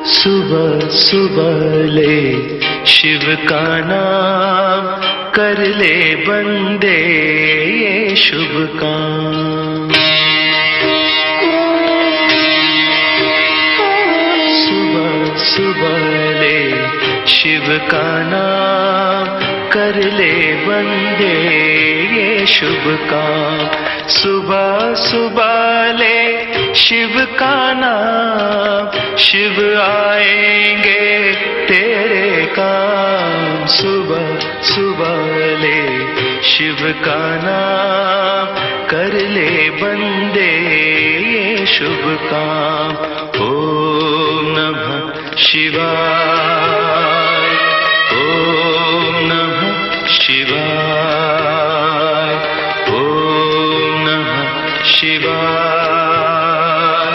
सुबह सुबह ले शिव का नाम, कर ले बंदे ये शुभ काम। सुबह सुबह ले शिव का नाम, कर ले बंदे ये शुभ काम। सुबह सुबह ले शिव का नाम, शिव आएंगे तेरे काम। सुबह सुबह ले शिव का नाम, कर ले बंदे ये शुभ काम। ओम नमः शिवाय, ओम नमः शिवाय, ओम नमः शिवाय,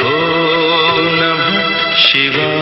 ओम नमः शिवाय।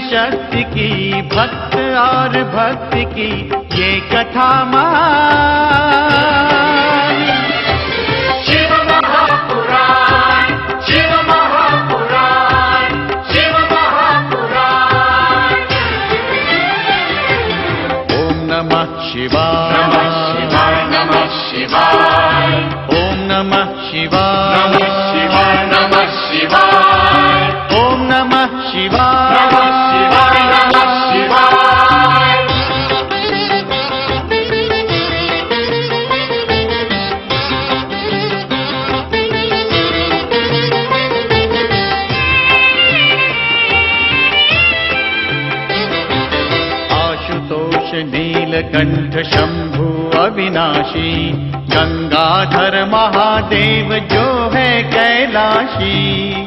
शक्ति की, भक्त और भक्ति की ये कथा महान। शिव महापुराण, शिव महापुराण, शिव महापुराण। ओम नमः शिवाय, नमः शिवाय, नमः शिवाय, ओम नमः शिवाय, नमः शिवाय, नमः शिवाय, ओम नमः शिवाय, नमः शिवाय, नमः शिवाय। आशुतोष नीलकंठ शंभु अविनाशी, गंगाधर महादेव जो है कैलाशी।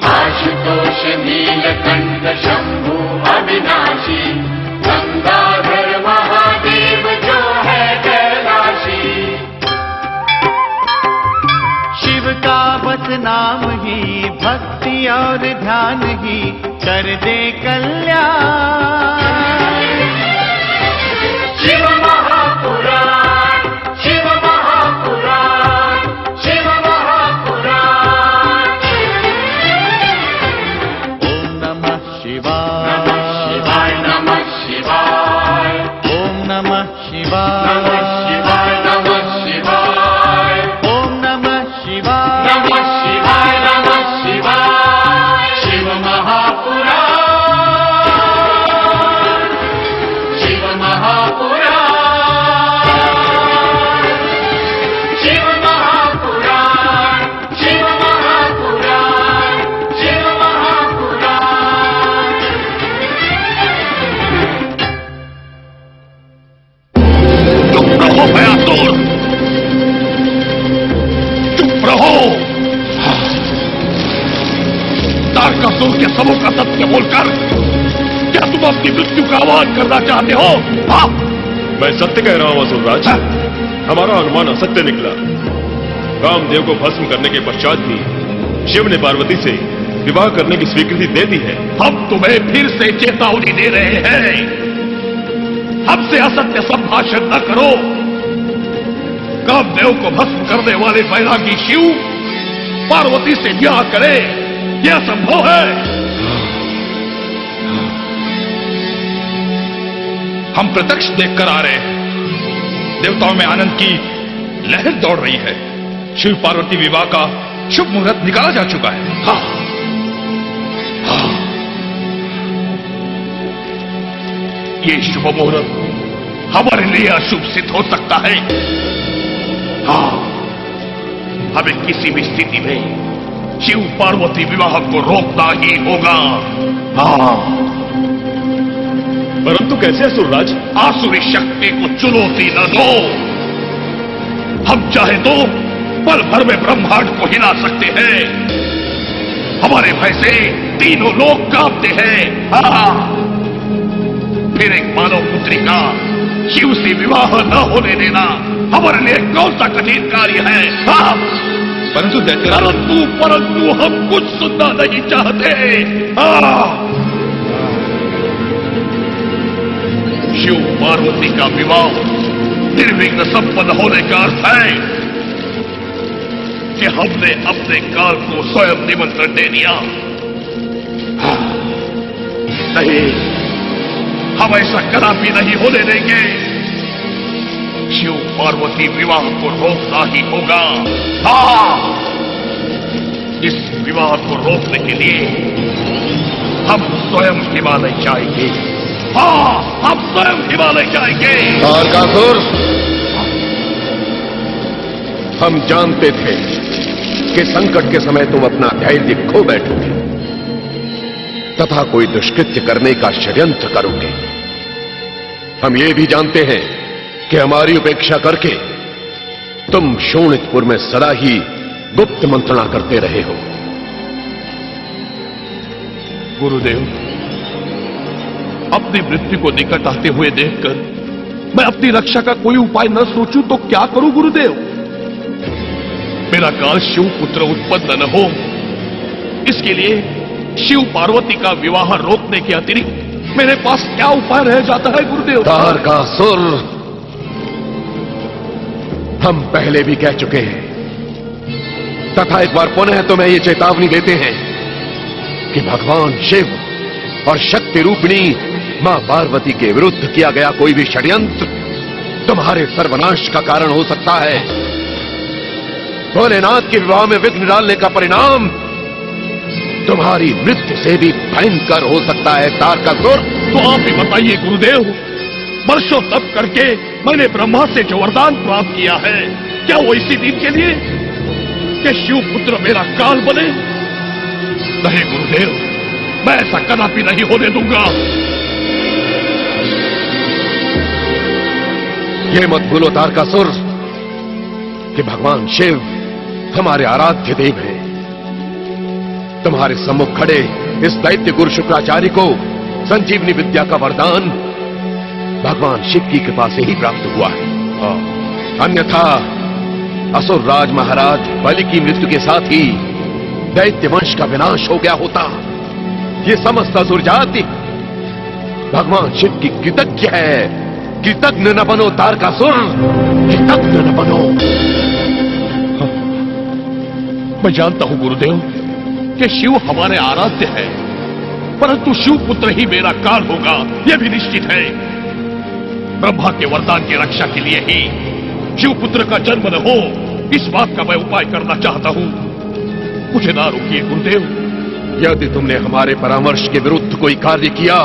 आशुतोष नीलकंठ शंभु अविनाशी, गंगाधर महादेव जो है कैलाशी। शिव का बस नाम ही, भक्ति और ध्यान ही कर दे कल्याण। शिव महापुराण, शिव महापुराण, शिव महापुराण। ओम नमः शिवाय, नमः शिवाय, नमः शिवाय, ओम नमः शिवाय, नमः शिवाय, नमः शिवाय, ओम नमः शिवाय, नमः शिवाय, नमः शिवाय। शिव महापुराण, शिव महापुराण, शिव महापुराण, शिव महापुराण, शिव महापुराण। चुप रहो भयासुर, चुप रहो। तारकासुर के समूह का सत्य बोलकर क्या तुम अपनी मृत्यु का आह्वान करना चाहते हो? हाँ? मैं सत्य कह रहा हूं असुरराज। हमारा अनुमान असत्य निकला। कामदेव को भस्म करने के पश्चात भी शिव ने पार्वती से विवाह करने की स्वीकृति दे दी है। हम तुम्हें फिर से चेतावनी दे रहे हैं, हमसे असत्य संभाषण न करो। कामदेव को भस्म करने वाले बैरागी शिव पार्वती से ब्याह करे, यह संभव है। हम प्रत्यक्ष देखकर आ रहे हैं, देवताओं में आनंद की लहर दौड़ रही है। शिव पार्वती विवाह का शुभ मुहूर्त निकाला जा चुका है। हाँ, हाँ। ये शुभ मुहूर्त हमारे लिए अशुभ सिद्ध हो सकता है। हाँ, हमें किसी भी स्थिति में शिव पार्वती विवाह को रोकना ही होगा। हाँ, परंतु कैसे असुरराज? आसुरी शक्ति को चुनौती न दो। हम चाहे तो पल भर में ब्रह्मांड को हिला सकते हैं। हमारे भय से तीनों लोग कांपते हैं। फिर एक मानव पुत्री का शिव से विवाह न होने देना हमारे लिए कौन सा कठिन कार्य है? परंतु दैत्यराज, परंतु हम कुछ सुनना नहीं चाहते। शिव पार्वती का विवाह निर्विघ्न संपन्न होने का अर्थ है कि हमने अपने काल को स्वयं निमंत्रण दे दिया। नहीं, हम ऐसा कदापि नहीं होने देंगे। शिव पार्वती विवाह को रोकना ही होगा। इस विवाह को रोकने के लिए हम स्वयं हिमालय जाएंगे। हम स्वयं हिमालय जाएंगे। तारकासुर, हम जानते थे कि संकट के समय तुम अपना धैर्य खो बैठोगे तथा कोई दुष्कृत्य करने का षड्यंत्र करोगे। हम ये भी जानते हैं कि हमारी उपेक्षा करके तुम शोणितपुर में सदा ही गुप्त मंत्रणा करते रहे हो। गुरुदेव, अपनी मृत्यु को निकट आते हुए देखकर मैं अपनी रक्षा का कोई उपाय न सोचूं तो क्या करूं गुरुदेव? मेरा काल शिव पुत्र उत्पन्न न हो, इसके लिए शिव पार्वती का विवाह रोकने के अतिरिक्त मेरे पास क्या उपाय रह जाता है गुरुदेव? तारकासुर, हम पहले भी कह चुके हैं तथा एक बार पुनः तुम्हें ये चेतावनी देते हैं कि भगवान शिव और शक्ति रूपिणी मां पार्वती के विरुद्ध किया गया कोई भी षड्यंत्र तुम्हारे सर्वनाश का कारण हो सकता है। भोलेनाथ के विवाह में विघ्न डालने का परिणाम तुम्हारी मृत्यु से भी भयंकर हो सकता है। तारकासुर, तो आप ही बताइए गुरुदेव, वर्षों तप करके मैंने ब्रह्मा से जो वरदान प्राप्त किया है, क्या वो इसी दिन के लिए कि शिव पुत्र मेरा काल बने? नहीं गुरुदेव, मैं ऐसा कदापि नहीं होने दूंगा। ये मत भूलो तारकासुर कि भगवान शिव हमारे आराध्य देव हैं। तुम्हारे सम्मुख खड़े इस दैत्य गुरु शुक्राचार्य को संजीवनी विद्या का वरदान भगवान शिव की कृपा से ही प्राप्त हुआ है। अन्यथा असुर राज महाराज बलि की मृत्यु के साथ ही दैत्य वंश का विनाश हो गया होता। ये समस्त असुर जाति भगवान शिव की कृतज्ञ है। कृतज्ञ न बनो तारकासुर, कृतज्ञ न बनो। मैं जानता हूं गुरुदेव कि शिव हमारे आराध्य है, परंतु शिव पुत्र ही मेरा काल होगा, यह भी निश्चित है। ब्रह्मा के वरदान की रक्षा के लिए ही शिव पुत्र का जन्म न हो, इस बात का मैं उपाय करना चाहता हूं। मुझे ना रोकिए गुरुदेव। यदि तुमने हमारे परामर्श के विरुद्ध कोई कार्य किया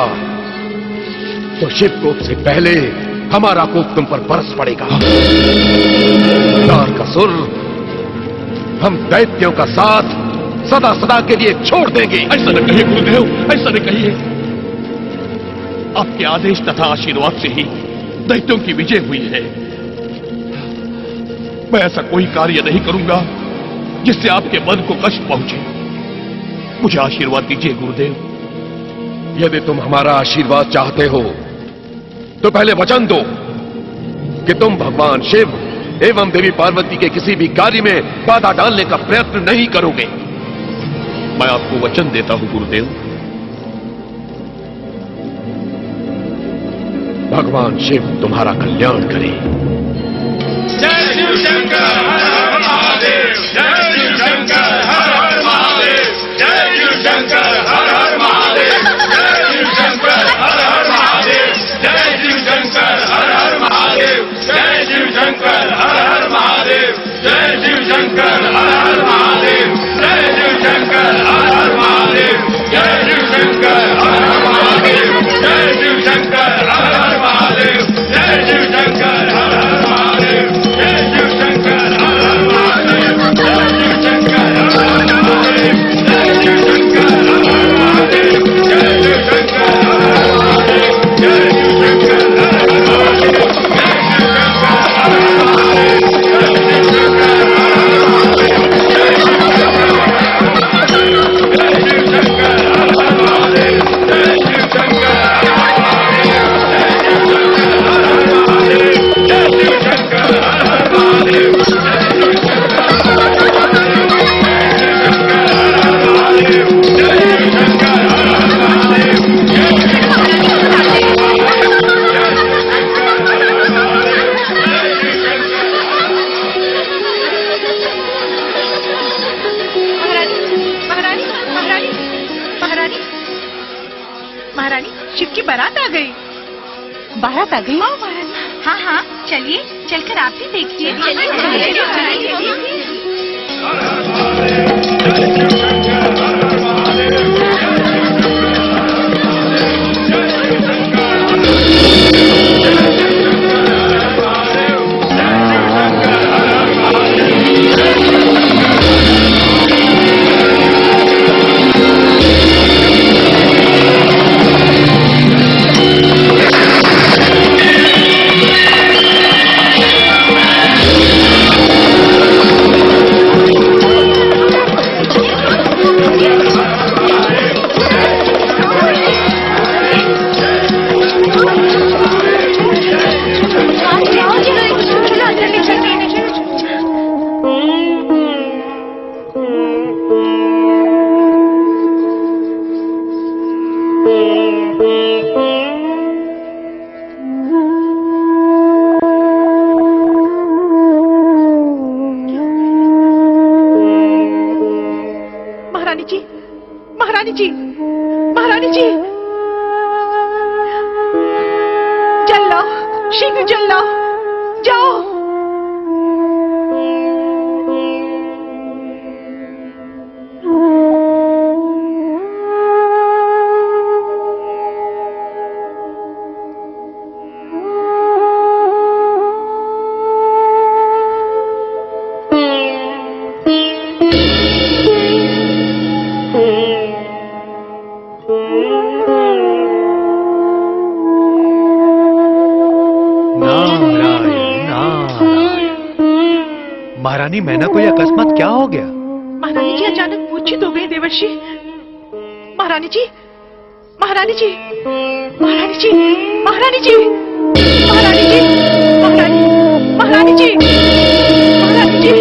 तो शिव कोप से पहले हमारा कोप तुम पर बरस पड़ेगा। तारकासुर, हम दैत्यों का साथ सदा सदा के लिए छोड़ देंगे। ऐसा न कहिए गुरुदेव, ऐसा न कहिए। आपके आदेश तथा आशीर्वाद से ही दैत्यों की विजय हुई है। मैं ऐसा कोई कार्य नहीं करूंगा जिससे आपके मन को कष्ट पहुंचे। मुझे आशीर्वाद दीजिए गुरुदेव। यदि तुम हमारा आशीर्वाद चाहते हो तो पहले वचन दो कि तुम भगवान शिव एवं देवी पार्वती के किसी भी कार्य में बाधा डालने का प्रयत्न नहीं करोगे। मैं आपको वचन देता हूं गुरुदेव। भगवान शिव तुम्हारा कल्याण करे। जय शिव शंकर हर हर महादेव, जय शिव शंकर हर हर महादेव, जय शिव शंकर हर हर महादेव, जय शिव शंकर हर हर महादेव, जय शिव शंकर हर हर महादेव, जय शिव शंकर हर हर महादेव, जय शिव शंकर हर हर महादेव, जय शिव शंकर हर हर महादेव, जय शिव शंकर हर हर महादेव, जय शिव शंकर हर हर महादेव, जय शिव शंकर हर हर महादेव, जय शिव शंकर हर हर महादेव, जय शिव शंकर हर हर महादेव, जय शिव शंकर हर हर महादेव, जय शिव शंकर हर हर महादेव, जय शिव शंकर हर हर महादेव, जय शिव शंकर हर हर महादेव, जय शिव शंकर हर हर महादेव, महारानी, शिव की बारात आ गई। बारात आ गई? हाँ हाँ, चलिए चलकर आप भी देखिए। महारानी जी, महारानी जी, महारानी जी, जल लो, शीघ्र जल लो, जाओ। महारानी मैना को यह अकस्मात क्या हो गया? महारानी जी अचानक मूर्छित हो गई देवर्षि। महारानी जी, महारानी जी, महारानी जी, महारानी जी, महारानी जी, महारानी, महारानी जी, महारानी जी।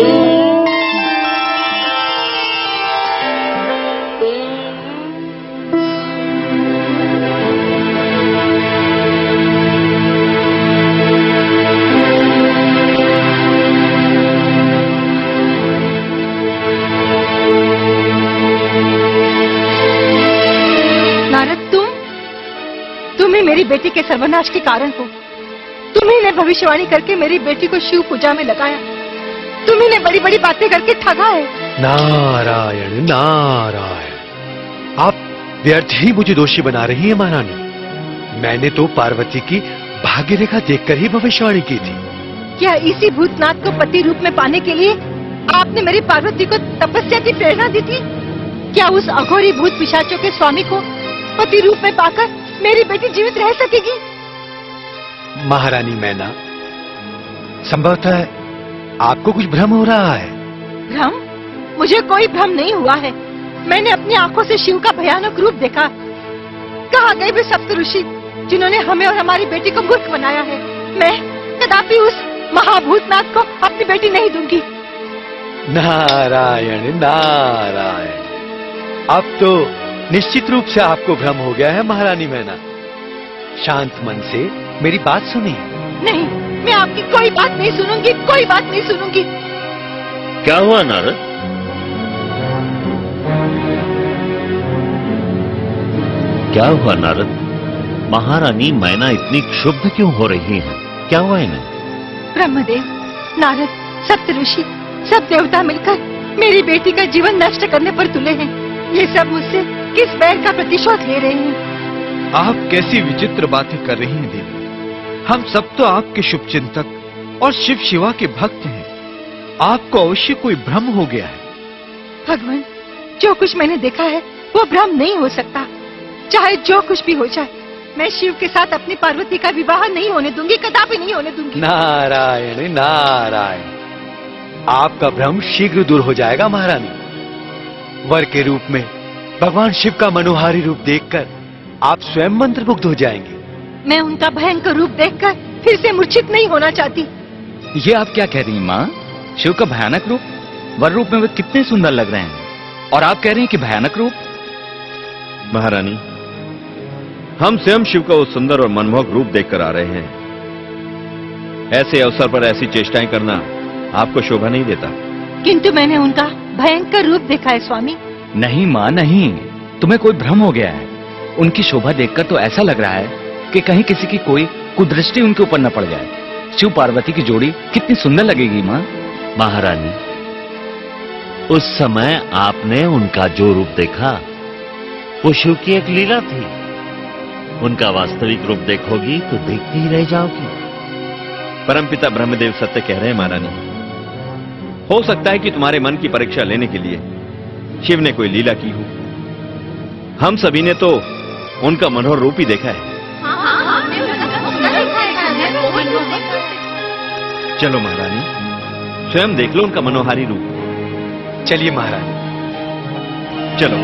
मेरी बेटी के सर्वनाश के कारण हो। तुम्ही ने भविष्यवाणी करके मेरी बेटी को शिव पूजा में लगाया। तुम्ही ने बड़ी बड़ी बातें करके ठगा है। नारायण नारायण, आप व्यर्थ ही मुझे दोषी बना रही हैं महारानी। मैंने तो पार्वती की भाग्य रेखा देखकर ही भविष्यवाणी की थी। क्या इसी भूतनाथ को पति रूप में पाने के लिए आपने मेरी पार्वती को तपस्या की प्रेरणा दी थी? क्या उस अघोरी भूत पिशाचों के स्वामी को पति रूप में पाकर मेरी बेटी जीवित रह सकेगी? महारानी मैना, संभवतः आपको कुछ भ्रम हो रहा है। भ्रम? मुझे कोई भ्रम नहीं हुआ है। मैंने अपनी आंखों से शिव का भयानक रूप देखा। कहाँ गए वे सप्तऋषि जिन्होंने हमें और हमारी बेटी को मूर्ख बनाया है? मैं कदापि उस महाभूतनाथ को अपनी बेटी नहीं दूंगी। नारायण नारायण, अब तो निश्चित रूप से आपको भ्रम हो गया है महारानी मैना। शांत मन से मेरी बात सुनिए। नहीं, मैं आपकी कोई बात नहीं सुनूंगी, कोई बात नहीं सुनूंगी। क्या हुआ नारद? क्या हुआ नारद? महारानी मैना इतनी क्षुब्ध क्यों हो रही है? क्या हुआ इन्हें? ब्रह्मदेव, नारद, सप्तऋषि, सब देवता मिलकर मेरी बेटी का जीवन नष्ट करने पर तुले हैं। ये सब मुझसे किस बैर का प्रतिशोध ले रहे हैं? आप कैसी विचित्र बातें कर रही हैं देवी। हम सब तो आपके शुभचिंतक और शिव शिवा के भक्त हैं। आपको अवश्य कोई भ्रम हो गया है। भगवान, जो कुछ मैंने देखा है वो भ्रम नहीं हो सकता। चाहे जो कुछ भी हो जाए, मैं शिव के साथ अपनी पार्वती का विवाह नहीं होने दूंगी, कदापि नहीं होने दूंगी। नारायण नारायण, आपका भ्रम शीघ्र दूर हो जाएगा महारानी। वर के रूप में भगवान शिव का मनोहारी रूप देखकर आप स्वयं मंत्रमुग्ध हो जाएंगे। मैं उनका भयंकर रूप देखकर फिर से मूर्छित नहीं होना चाहती। ये आप क्या कह रही हैं माँ? शिव का भयानक रूप? वर रूप में वे कितने सुंदर लग रहे हैं, और आप कह रही हैं कि भयानक रूप? महारानी, हम स्वयं शिव का वो सुंदर और मनमोहक रूप देखकर आ रहे हैं। ऐसे अवसर पर ऐसी चेष्टाएं करना आपको शोभा नहीं देता। किंतु मैंने उनका भयंकर रूप देखा है स्वामी। नहीं माँ नहीं, तुम्हें कोई भ्रम हो गया है। उनकी शोभा देखकर तो ऐसा लग रहा है कि कहीं किसी की कोई कुदृष्टि उनके ऊपर न पड़ जाए। शिव पार्वती की जोड़ी कितनी सुंदर लगेगी माँ। महारानी, उस समय आपने उनका जो रूप देखा वो शिव की एक लीला थी। उनका वास्तविक रूप देखोगी तो देखती ही रह जाओगी। परमपिता ब्रह्मदेव सत्य कह रहे हैं महारानी। हो सकता है कि तुम्हारे मन की परीक्षा लेने के लिए शिव ने कोई लीला की हो। हम सभी ने तो उनका मनोहर रूप ही देखा है। चलो महारानी, स्वयं देख लो उनका मनोहारी रूप। चलिए महारानी। चलो।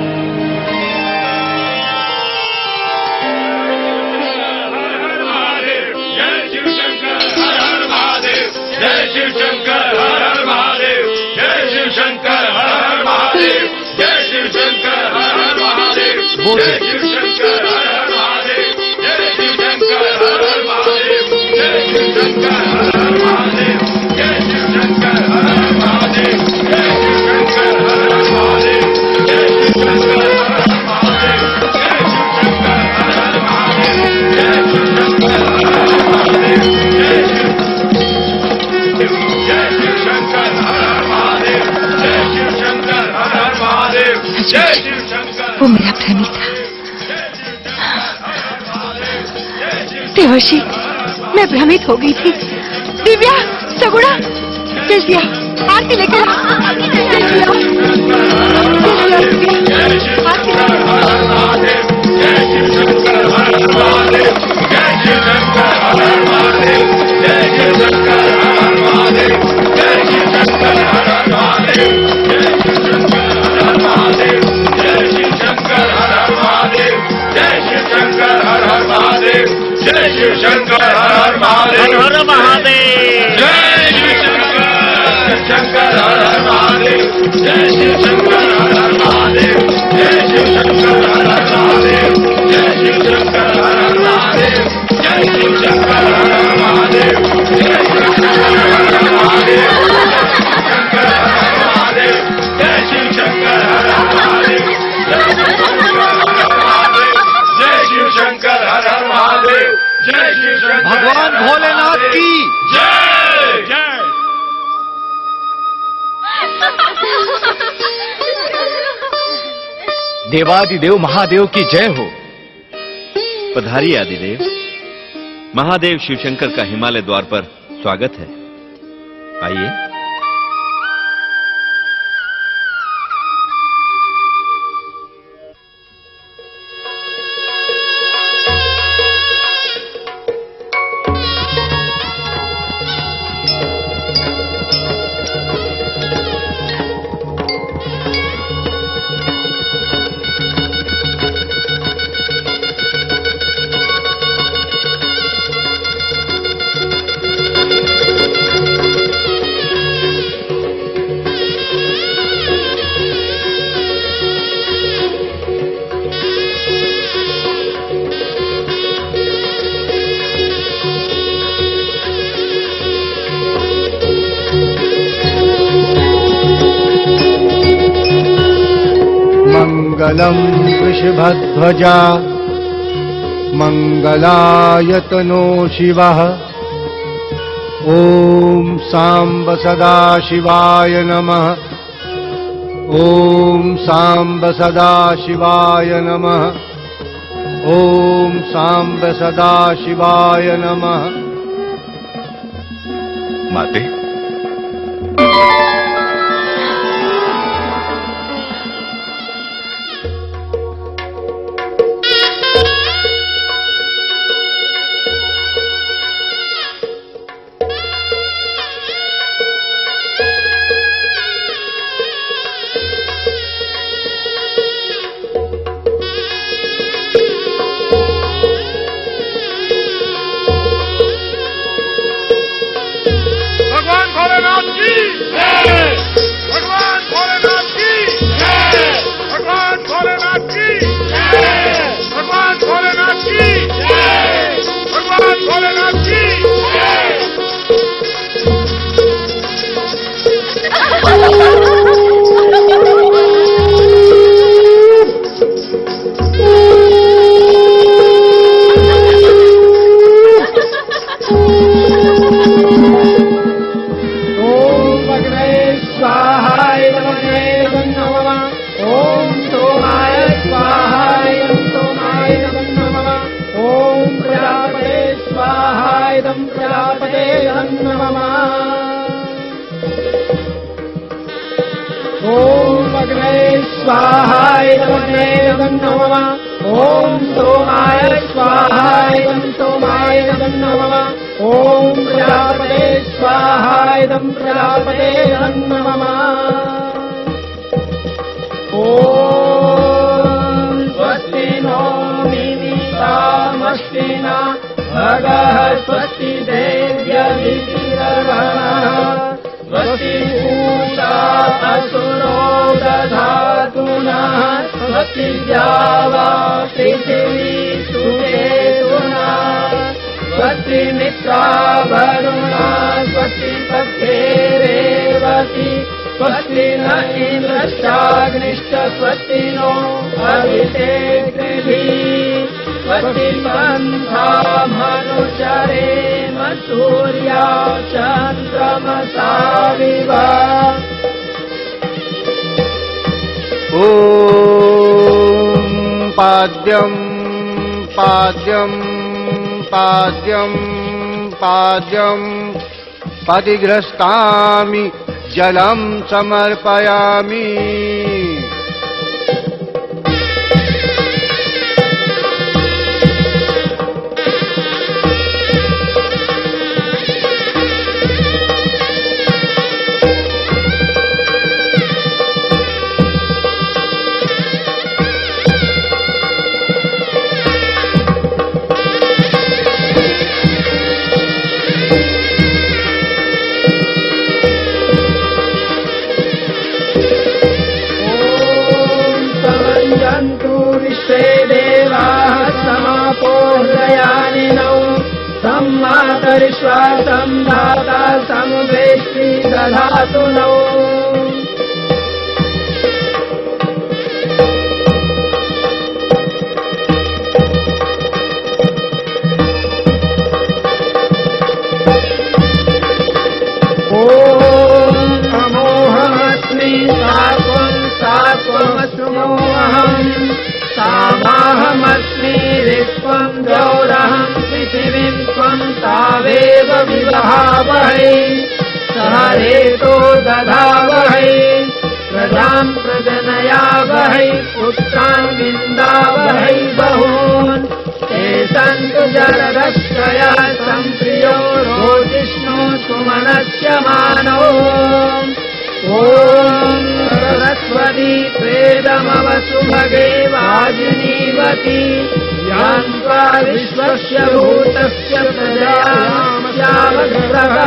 जय शिव शंकर हर हर महादेव। जय शिव शंकर हर हर महादेव। जय शिव शंकर हर हर महादेव। जय शिव शंकर हर हर महादेव। जय शिव शंकर हर हर महादेव। जय शिव शंकर हर हर महादेव। जय शिव शंकर हर हर महादेव। जय शिव शंकर हर हर महादेव। जय शिव शंकर हर हर महादेव। जय शिव शंकर हर हर महादेव। जय शिव शंकर हर हर महादेव। जय शिव शंकर हर हर महादेव। जय शिव शंकर हर हर महादेव। जय शिव शंकर हर हर महादेव। जय शिव शंकर। वो मेरा प्रेमी था। देवर्षि, मैं भ्रमित हो गई थी। दिव्या, सगुणा, जल्दी आ, आरती लेकर आ। जल्दी आ, जय शिव शंकर हर हर महादेव। जय शिव शंकर हर हर महादेव। जय शिव शंकर हर हर महादेव। जय शिव शंकर हर हर महादेव। जय शिव शंकर हर हर महादेव। जय शिव शंकर हर हर महादेव। जय शिव शंकर हर हर महादेव। जय शिव शंकर हर हर महादेव। जय शिव शंकर हर हर महादेव। हर हर महादेव। जय शिव शंकर हर हर महादेव। जय शिव शंकर हर हर महादेव। जय शिव शंकर हर हर महादेव। जय शिव शंकर हर हर महादेव। जय शिव शंकर हर हर महादेव। जय शिव शंकर हर हर महादेव। जय शिव शंकर हर हर महादेव। जय शिव शंकर हर हर महादेव। जय शिव शंकर। भगवान भोलेनाथ की जय। जय। देवादिदेव महादेव की जय हो। पधारिए आदिदेव। महादेव शिवशंकर का हिमालय द्वार पर स्वागत है। आइए। मङ्गलं वृषभध्वजा मङ्गलायतनो शिवः। ॐ साम्ब सदाशिवाय नमः। ॐ साम्ब सदाशिवाय नमः। ॐ साम्ब सदाशिवाय नमः। माते, भगवान स्वाहाय नमः ओम सोमाय स्वाहाय सोमाय नमः ओम प्रजापते स्वाहाय प्रजापते नमः ओम स्वस्ति नो मिमितामस्ति न भगः स्वस्ति देव्यभिरवणः स्वस्ति पूषा असुरो दधातु नः स्वस्ति द्यावा पृथिवी सुकेतुना स्वस्ति मित्रा वरुणा स्वस्ति पत्रे रेवती स्वस्ति न इन्द्रश्चाग्निश्च स्वस्ति नो अभिषेकृभिः स्वस्ति पन्था मनुचरेम सूर्या चन्द्रमसाविव ॐ पाद्यं पाद्यं पाद्यं पाद्यं पतिग्रस्तामि जलं समर्पयामि मातरिश्वासं दाता समुदेष्टि दधातु नौ अमोहमस्मि सात्वमस्मोऽहम् सामाहमस्मि विश्वं द्यौरहं पृथिवीं त्वं तावेव विवहावहै सह रेतो दधावहै प्रजां प्रजनयावहै पुत्रान् विन्दावहै बहून् ते सन्तु जरदश्रयः सम्प्रियो रोजिष्णो सुमनस्यमानो ॐ सरस्वती प्रेदमवसु भगे वाजिनीवती यान्त्वा विश्वस्य भूतस्य प्रजायामस्यावग्रहः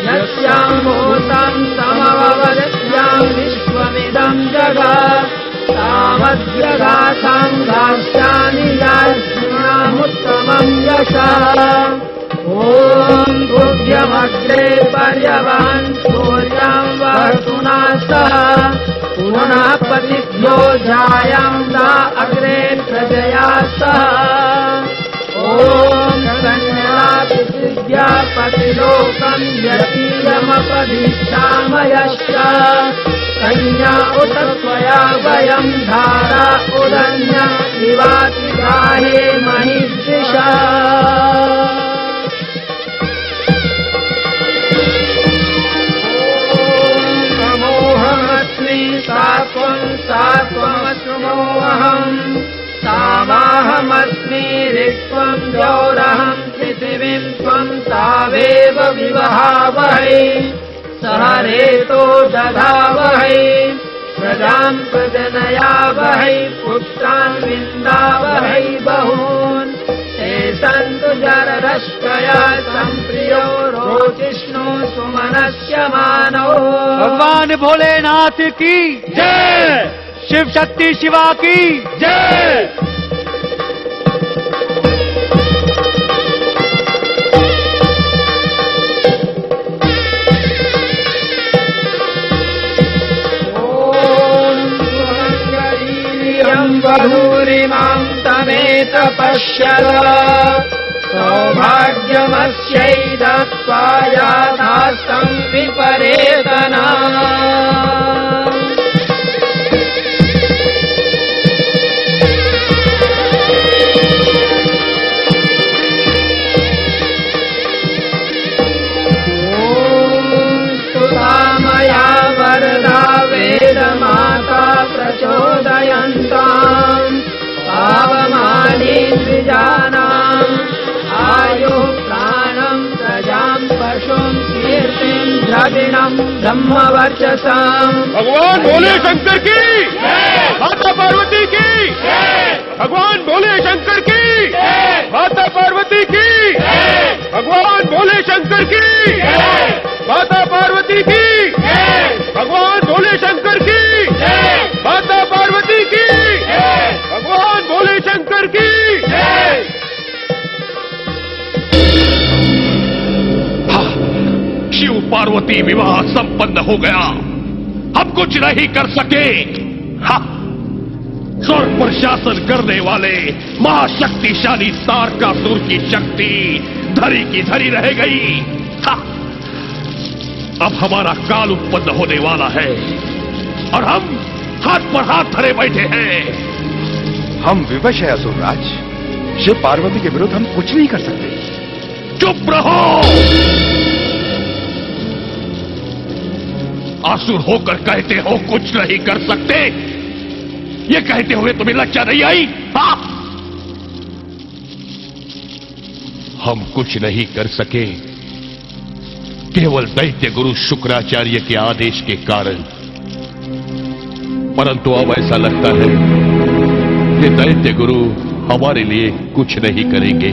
यस्यामोतां तमववदस्यां विश्वमिदं जगत् तावद्यगाथां दास्यामि यास्यामुत्तमं यशः ॐ तुभ्यमग्रे पर्यवान् सूर्यां वहतुना सह पुनः पतिभ्यो जायां दा अग्रे प्रजया सह ॐ कन्या पृथिव्या पतिलोकं यतीयमपदिच्छामयश्च कन्या उत त्वया वयं धारा उदन्या विवाति गाहे महिषा सात्वमस्मोऽहम् सामाहमस्मि ऋक्त्वं द्यौरहं पृथिवीं त्वं तावेव विवहावहै सह रेतो दधावहै प्रजां प्रजनयावहै पुत्रान् विन्दावहै बहून् ते सन्तु जरदश्रयः सम्प्रियो रोजिष्णो सुमनस्यमानो भगवान भोलेनाथ की जय शिव शक्ति शिवा की जय बहूरिमां तमेत पश्यत सौभाग्यमस्यै दत्त्वा याथास्तं विपरेतना स्तुता मया वरदा वेदमाता वादिनां ब्रह्मवर्चसाम्। भगवान भोले शंकर की, माता पार्वती की, भगवान भोले शंकर की, माता पार्वती की, भगवान भोले शंकर की, माता पार्वती की, भगवान भोले शंकर की, माता पार्वती की, भगवान भोले शंकर की। शिव पार्वती विवाह संपन्न हो गया। हम कुछ नहीं कर सके। स्वर्ग पर शासन करने वाले महाशक्तिशाली तारकासुर की शक्ति धरी की धरी रह गई। अब हमारा काल उत्पन्न होने वाला है और हम हाथ पर हाथ धरे बैठे हैं। हम विवश है असुरराज। शिव पार्वती के विरुद्ध हम कुछ नहीं कर सकते। चुप रहो। आसुर होकर कहते हो कुछ नहीं कर सकते। ये कहते हुए तुम्हें लज्जा नहीं आई? हाँ? हम कुछ नहीं कर सके केवल दैत्य गुरु शुक्राचार्य के आदेश के कारण। परंतु अब ऐसा लगता है कि दैत्य गुरु हमारे लिए कुछ नहीं करेंगे।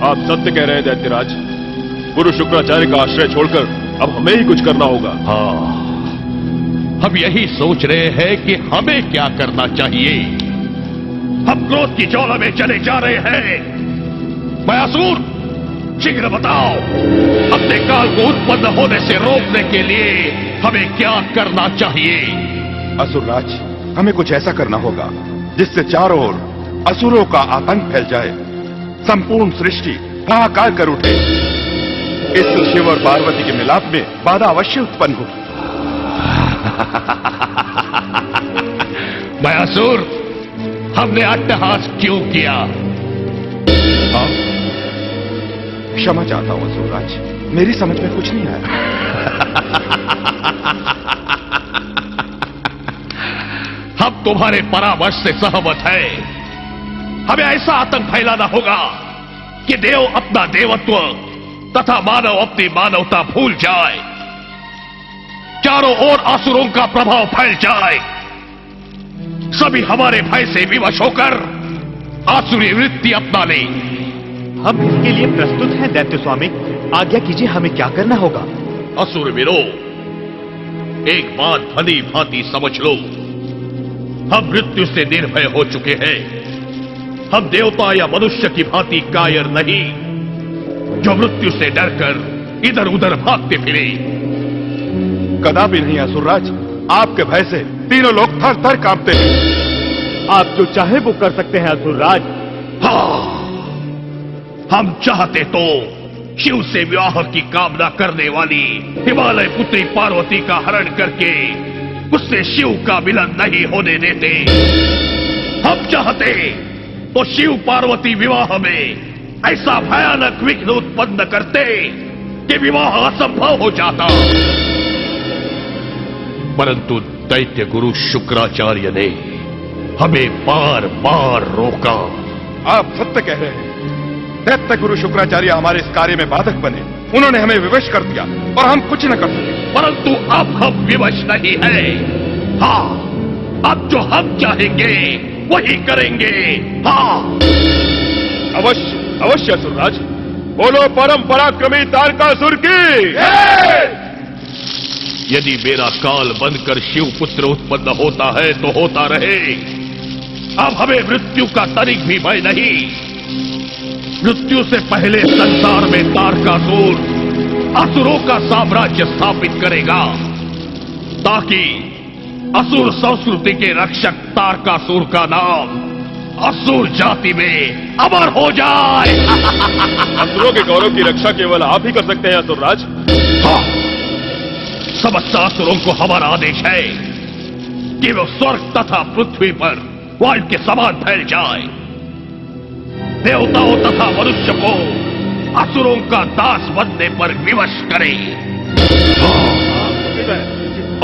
आप सत्य कह रहे हैं दैत्यराज। गुरु शुक्राचार्य का आश्रय छोड़कर अब हमें ही कुछ करना होगा। हाँ, हम यही सोच रहे हैं कि हमें क्या करना चाहिए। हम क्रोध की ज्वाला में चले जा रहे हैं। मयासुर, शीघ्र बताओ, अपने काल को उत्पन्न होने से रोकने के लिए हमें क्या करना चाहिए? असुरराज, हमें कुछ ऐसा करना होगा जिससे चारों ओर असुरों का आतंक फैल जाए, संपूर्ण सृष्टि हाहाकार कर उठे। इससे शिव और पार्वती के मिलाप में बाधा अवश्य उत्पन्न होगी। मयासुर, हमने अट्टहास क्यों किया? क्षमा चाहता हूं असुरराज, मेरी समझ में कुछ नहीं आया। हम तुम्हारे परामर्श से सहमत हैं। हमें ऐसा आतंक फैलाना होगा कि देव अपना देवत्व तथा मानव अपनी मानवता भूल जाए। चारों ओर असुरों का प्रभाव फैल जाए। सभी हमारे भय से विवश होकर आसुरी वृत्ति अपना ले। हम इसके लिए प्रस्तुत हैं दैत्य स्वामी। आज्ञा कीजिए, हमें क्या करना होगा? असुर वीरो, एक बात भली भांति समझ लो। हम मृत्यु से निर्भय हो चुके हैं। हम देवता या मनुष्य की भांति कायर नहीं, जो मृत्यु से डरकर इधर उधर भागते फिरे। कदापि नहीं असुरराज, आपके भय से तीनों लोग थर थर कांपते हैं। आप जो चाहे वो कर सकते हैं असुरराज। हाँ, हम चाहते तो शिव से विवाह की कामना करने वाली हिमालय पुत्री पार्वती का हरण करके उससे शिव का मिलन नहीं होने देते। हम चाहते तो शिव पार्वती विवाह में ऐसा भयानक विघ्न उत्पन्न करते कि विवाह असंभव हो जाता। परंतु दैत्य गुरु शुक्राचार्य ने हमें बार बार रोका। आप सत्य कह रहे हैं। दैत्य गुरु शुक्राचार्य हमारे इस कार्य में बाधक बने। उन्होंने हमें विवश कर दिया और हम कुछ न कर सके। परंतु अब हम विवश नहीं है। हाँ, अब जो हम चाहेंगे वही करेंगे। हाँ, अवश्य अवश्य असुरराज। बोलो परम पराक्रमी तारकासुर की। यदि मेरा काल बनकर शिव पुत्र उत्पन्न होता है तो होता रहे। अब हमें मृत्यु का तनिक भी भय नहीं। मृत्यु से पहले संसार में तारकासुर असुरों का साम्राज्य स्थापित करेगा, ताकि असुर संस्कृति के रक्षक तारकासुर का नाम असुर जाति में अमर हो जाए। असुरों के गौरव की रक्षा केवल आप ही कर सकते हैं असुरराज। हाँ, समस्त असुरों को हमारा आदेश है कि वो स्वर्ग तथा पृथ्वी पर वायु के समान फैल जाए। देवताओं तथा मनुष्य को असुरों का दास बनने पर विवश करे।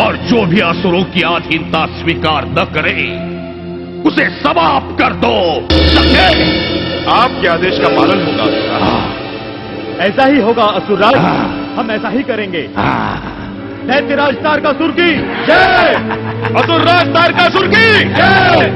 और जो भी असुरों की अधीनता स्वीकार न करे उसे समाप्त कर दो। समझे? आपके आदेश का पालन होगा। ऐसा ही होगा असुरराज, हम ऐसा ही करेंगे। दैत्यराज तारकासुर की जय, असुरराज तारकासुर की जय।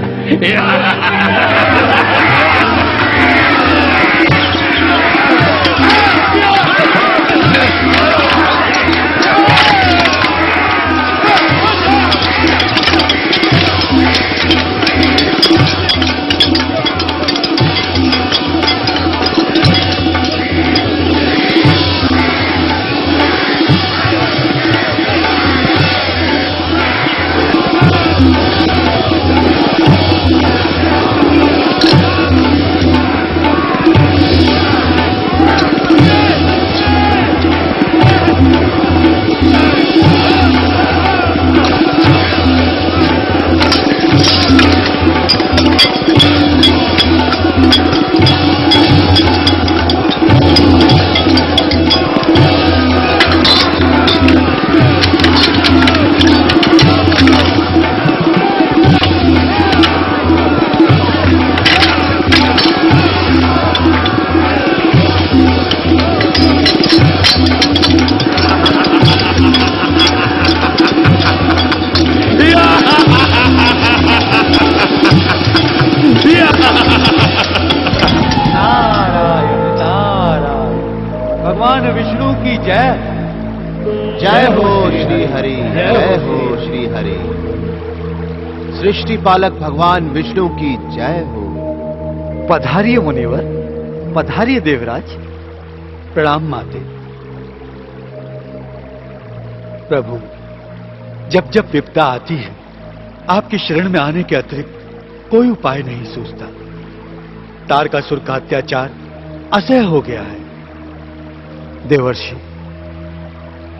भगवान विष्णु की जय। जय हो श्री हरि, जय हो श्री हरि। सृष्टि पालक भगवान विष्णु की जय हो। पधारिए मुनिवर, पधारिए देवराज। प्रणाम माते। प्रभु, जब जब विपदा आती है, आपकी शरण में आने के अतिरिक्त कोई उपाय नहीं सूझता। तारकासुर का अत्याचार असह्य हो गया है। देवर्षि,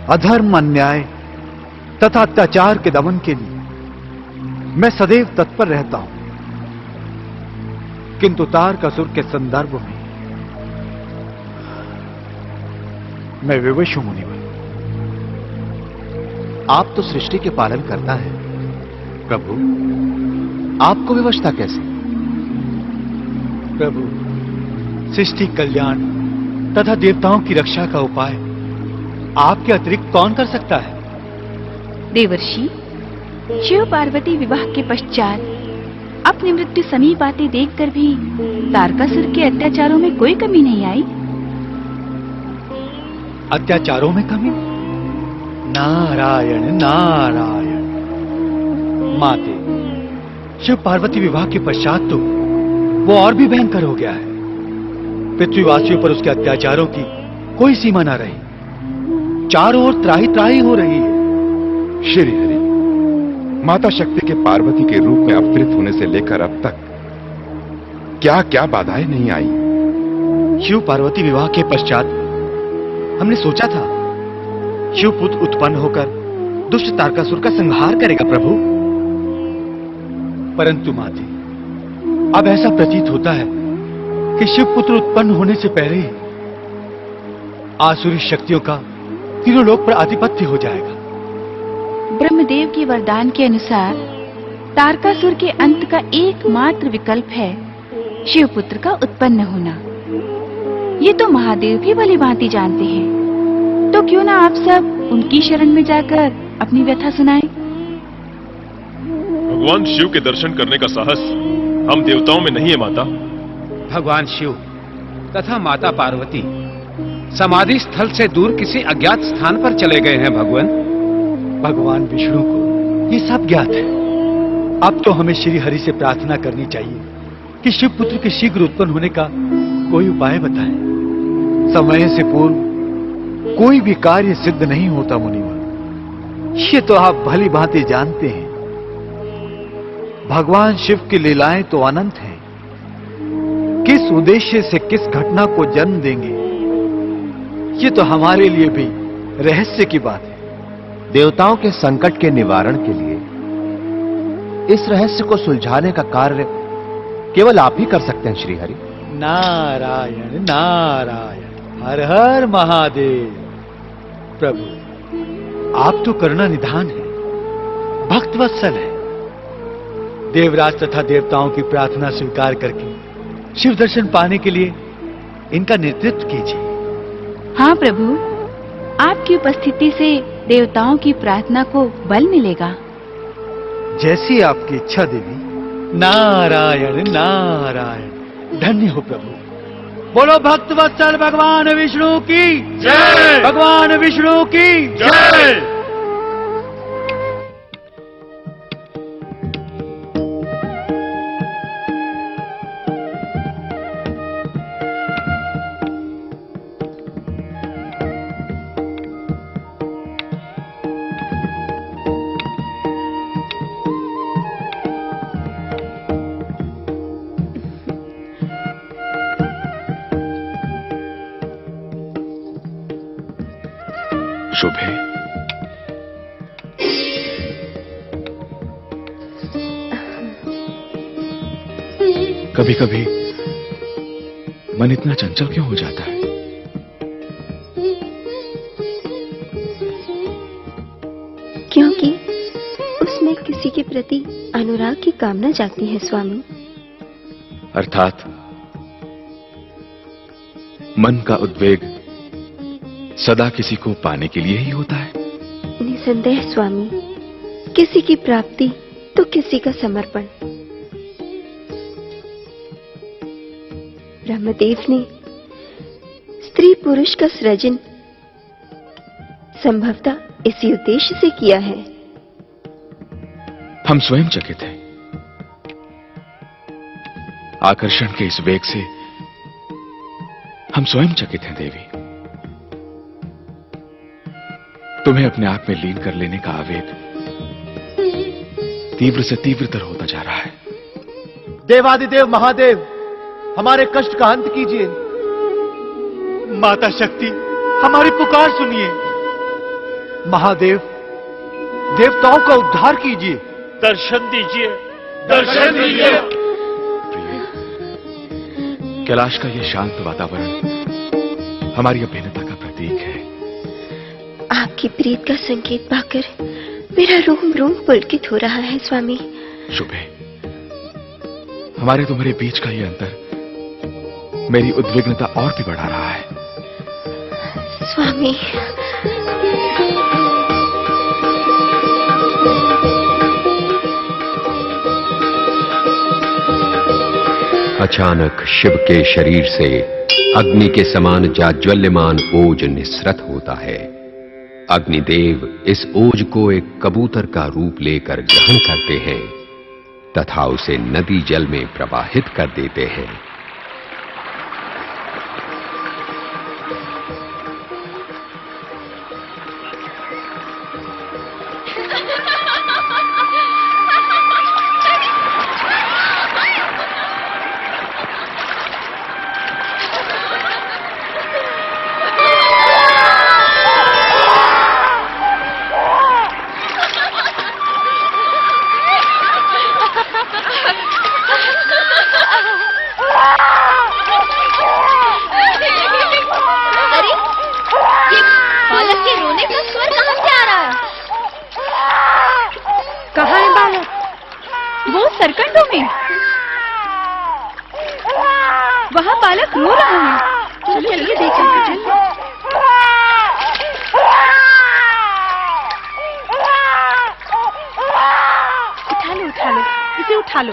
अधर्म, अन्याय तथा अत्याचार के दमन के लिए मैं सदैव तत्पर रहता हूं, किंतु तारकासुर के संदर्भ में मैं विवश हूं मुनिवर। आप तो सृष्टि के पालन करता है प्रभु। आपको विवशता कैसे? प्रभु, सृष्टि कल्याण तथा देवताओं की रक्षा का उपाय आपके अतिरिक्त कौन कर सकता है? देवर्षि, शिव पार्वती विवाह के पश्चात अपनी मृत्यु समीप आते देखकर भी तारकासुर के अत्याचारों में कोई कमी नहीं आई। अत्याचारों में कमी? नारायण नारायण। माते, शिव पार्वती विवाह के पश्चात तो वो और भी भयंकर हो गया है। पृथ्वीवासियों पर उसके अत्याचारों की कोई सीमा ना रही। चारों ओर त्राही त्राही हो रही है। श्री हरि, माता शक्ति के पार्वती के रूप में अवतरित होने से लेकर अब तक क्या क्या बाधाएं नहीं आई। शिव पार्वती विवाह के पश्चात हमने सोचा था शिव पुत्र उत्पन्न होकर दुष्ट तारकासुर का संहार करेगा प्रभु। परंतु माते, अब ऐसा प्रतीत होता है कि शिव पुत्र उत्पन्न होने से पहले ही आसुरी शक्तियों का तीनों लोक पर आधिपत्य हो जाएगा। ब्रह्मदेव के वरदान के अनुसार तारकासुर के अंत का एकमात्र विकल्प है शिवपुत्र का उत्पन्न होना। ये तो महादेव भी भली भांति जानते हैं, तो क्यों ना आप सब उनकी शरण में जाकर अपनी व्यथा सुनाएं। भगवान शिव के दर्शन करने का साहस हम देवताओं में नहीं है माता। भगवान शिव तथा माता पार्वती समाधि स्थल से दूर किसी अज्ञात स्थान पर चले गए हैं भगवान। भगवान विष्णु को ये सब ज्ञात है। अब तो हमें श्री हरि से प्रार्थना करनी चाहिए कि शिव पुत्र के शीघ्र उत्पन्न होने का कोई उपाय बताएं। समय से पूर्व कोई भी कार्य सिद्ध नहीं होता मुनिवर। ये तो आप भली भांति जानते हैं। भगवान शिव की लीलाएं तो अनंत हैं। किस उद्देश्य से किस घटना को जन्म देंगे, ये तो हमारे लिए भी रहस्य की बात है। देवताओं के संकट के निवारण के लिए इस रहस्य को सुलझाने का कार्य केवल आप ही कर सकते हैं श्री हरि। नारायण नारायण, हर हर महादेव। प्रभु, आप तो करुणा निधान है, भक्त वत्सल है। देवराज तथा देवताओं की प्रार्थना स्वीकार करके शिव दर्शन पाने के लिए इनका नेतृत्व कीजिए। हाँ प्रभु, आपकी उपस्थिति से देवताओं की प्रार्थना को बल मिलेगा। जैसी आपकी इच्छा देवी। नारायण नारायण, धन्य हो प्रभु। बोलो भक्त वत्सल भगवान विष्णु की जय। भगवान विष्णु की जय। शुभ है। कभी कभी मन इतना चंचल क्यों हो जाता है? क्योंकि उसमें किसी के प्रति अनुराग की कामना जागती है स्वामी। अर्थात मन का उद्वेग सदा किसी को पाने के लिए ही होता है। निसंदेह स्वामी, किसी की प्राप्ति तो किसी का समर्पण। ब्रह्मदेव ने स्त्री पुरुष का सृजन संभवतः इसी उद्देश्य से किया है। हम स्वयं चकित हैं। आकर्षण के इस वेग से हम स्वयं चकित हैं देवी। तुम्हें अपने आप में लीन कर लेने का आवेग तीव्र से तीव्रतर होता जा रहा है। देवादिदेव महादेव, हमारे कष्ट का अंत कीजिए। माता शक्ति, हमारी पुकार सुनिए। महादेव, देवताओं का उद्धार कीजिए। दर्शन दीजिए, दर्शन दीजिए। कैलाश का यह शांत वातावरण हमारी अभिन्नता का प्रतीक है। आपकी प्रीत का संकेत पाकर मेरा रोम रोम पुलकित हो रहा है स्वामी। शुभे, हमारे तुम्हारे बीच का यह अंतर मेरी उद्विग्नता और भी बढ़ा रहा है। स्वामी, अचानक शिव के शरीर से अग्नि के समान जाज्वल्यमान ओज निस्सृत होता है। अग्निदेव इस ओज को एक कबूतर का रूप लेकर ग्रहण करते हैं तथा उसे नदी जल में प्रवाहित कर देते हैं। वहाँ बालक रो रहा है। चलो चलिए देखें। उठा लो, इसे उठा लो।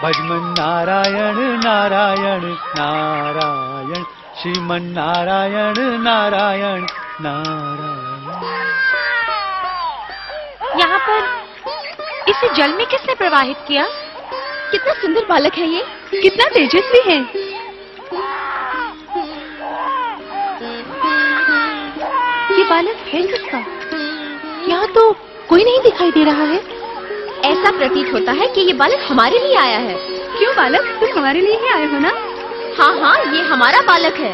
भजमन नारायण नारायण नारायण, श्रीमन नारायण नारायण नारायण। यहाँ पर इसे जल में किसने प्रवाहित किया? कितना सुंदर बालक है ये, कितना तेजस्वी है। ये बालक है किसका? यहाँ तो कोई नहीं दिखाई दे रहा है। ऐसा प्रतीत होता है कि ये बालक हमारे लिए आया है। क्यों बालक, तुम हमारे लिए ही आए हो ना? हाँ हाँ, ये हमारा बालक है।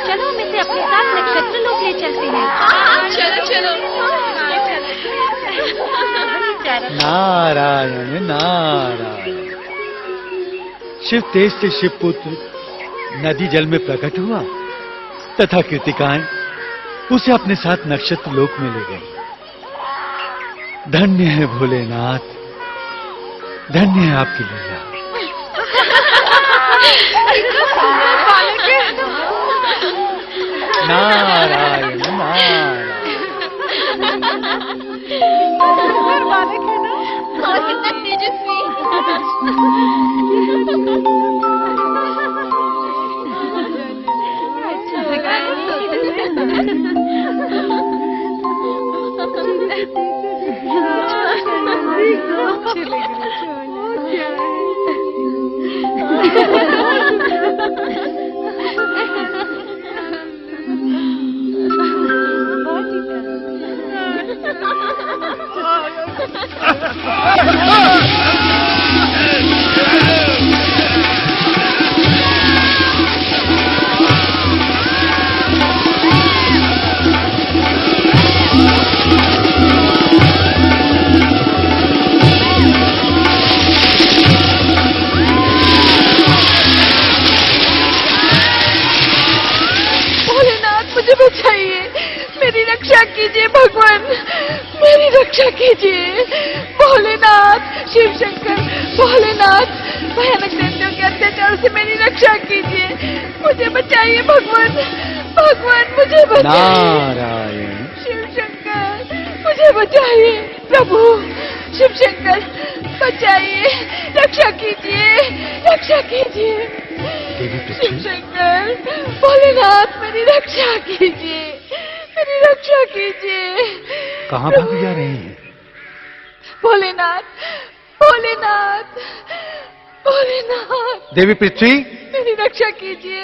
चलो हम इसे अपने साथ नक्षत्र लोक ले चलते हैं। चलो चलो। नारायण नारायण। शिव तेज से शिवपुत्र नदी जल में प्रकट हुआ तथा कृतिकाएं उसे अपने साथ नक्षत्र लोक में ले गई। धन्य है भोलेनाथ, धन्य है आपकी लीला। नारायण नारायण। बालक है ना, और कितना तेजस्वी। बचाइए, मेरी रक्षा कीजिए भगवान, मेरी रक्षा कीजिए। भोलेनाथ, शिव शंकर, भोलेनाथ, भयानक दैत्यों के अत्याचार से मेरी रक्षा कीजिए। मुझे बचाइए भगवान, भगवान मुझे बचाइए। नारायण। शिव शंकर मुझे बचाइए। प्रभु शिव शंकर बचाइए, रक्षा कीजिए, रक्षा कीजिए। शिव शंकर, भोलेनाथ मेरी रक्षा कीजिए, मेरी रक्षा कीजिए। कहाँ भाग जा रहे हैं? भोलेनाथ, भोलेनाथ, भोलेनाथ। देवी पृथ्वी, मेरी रक्षा कीजिए।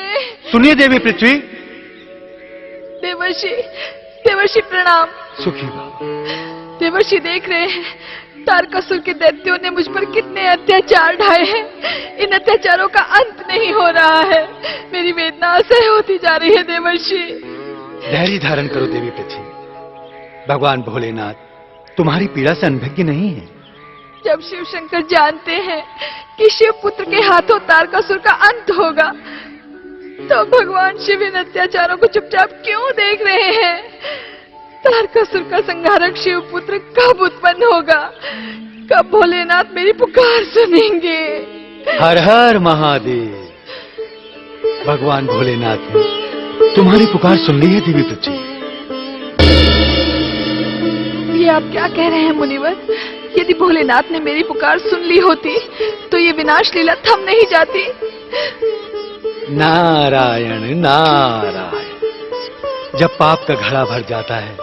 सुनिए देवी पृथ्वी। देवर्षि, देवर्षि प्रणाम। सुखी बाबा। देवर्षि देख रहे हैं तारकासुर के दैत्यों ने मुझ पर कितने अत्याचार ढाए हैं। इन अत्याचारों का अंत नहीं हो रहा है। मेरी वेदना असह्य होती जा रही है देवर्षि। धैर्य धारण करो देवी पृथ्वी। भगवान भोलेनाथ तुम्हारी पीड़ा से अनभिज्ञ नहीं है। जब शिव शंकर जानते हैं कि शिव पुत्र के हाथों तारकासुर का अंत होगा, तो भगवान शिव इन अत्याचारों को चुपचाप क्यों देख रहे हैं? तारकासुर का संहारक शिव पुत्र कब उत्पन्न होगा? कब भोलेनाथ मेरी पुकार सुनेंगे? हर हर महादेव। भगवान भोलेनाथ ने तुम्हारी पुकार सुन ली है देवी पृथ्वी। ये आप क्या कह रहे हैं मुनिवर? यदि भोलेनाथ ने मेरी पुकार सुन ली होती तो ये विनाश लीला थम नहीं जाती। नारायण नारायण। जब पाप का घड़ा भर जाता है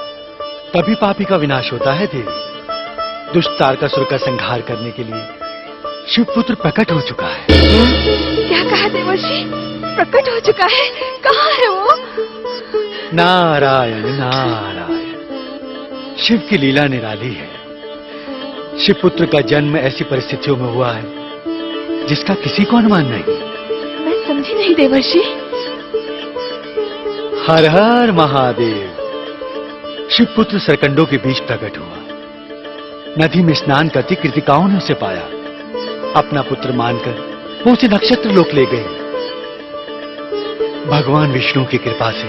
तभी पापी का विनाश होता है देवी। दुष्ट तारकासुर का संहार करने के लिए शिवपुत्र प्रकट हो चुका है। क्या कहा देवर्षि? प्रकट हो चुका है? कहाँ है वो? नारायण नारायण। शिव की लीला निराली है। शिवपुत्र का जन्म ऐसी परिस्थितियों में हुआ है जिसका किसी को अनुमान नहीं। मैं समझी नहीं देवर्षि। हर हर महादेव। शिवपुत्र सरकंडों के बीच प्रकट हुआ। नदी में स्नान करती कृतिकाओं ने उसे पाया। अपना पुत्र मानकर वो उसे नक्षत्र लोक ले गए। भगवान विष्णु की कृपा से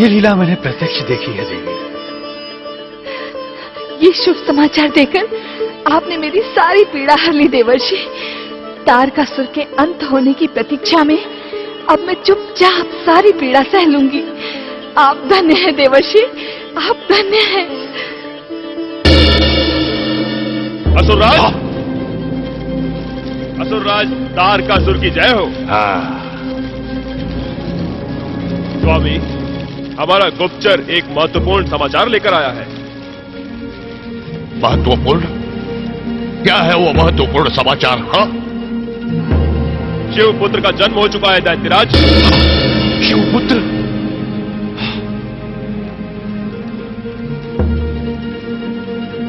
ये लीला मैंने प्रत्यक्ष देखी है देवी। ये शुभ समाचार देकर आपने मेरी सारी पीड़ा हर ली देवर्षि। तारकासुर के अंत होने की प्रतीक्षा में अब मैं चुपचाप सारी पीड़ा सह लूंगी। आप धन्य हैं देवर्षि, आप धन्य हैं। असुरराज, असुरराज तारकासुर की जय हो। स्वामी, हमारा गुप्तचर एक महत्वपूर्ण समाचार लेकर आया है। महत्वपूर्ण? क्या है वो महत्वपूर्ण समाचार? हाँ, शिवपुत्र का जन्म हो चुका है दैत्यराज। शिवपुत्र?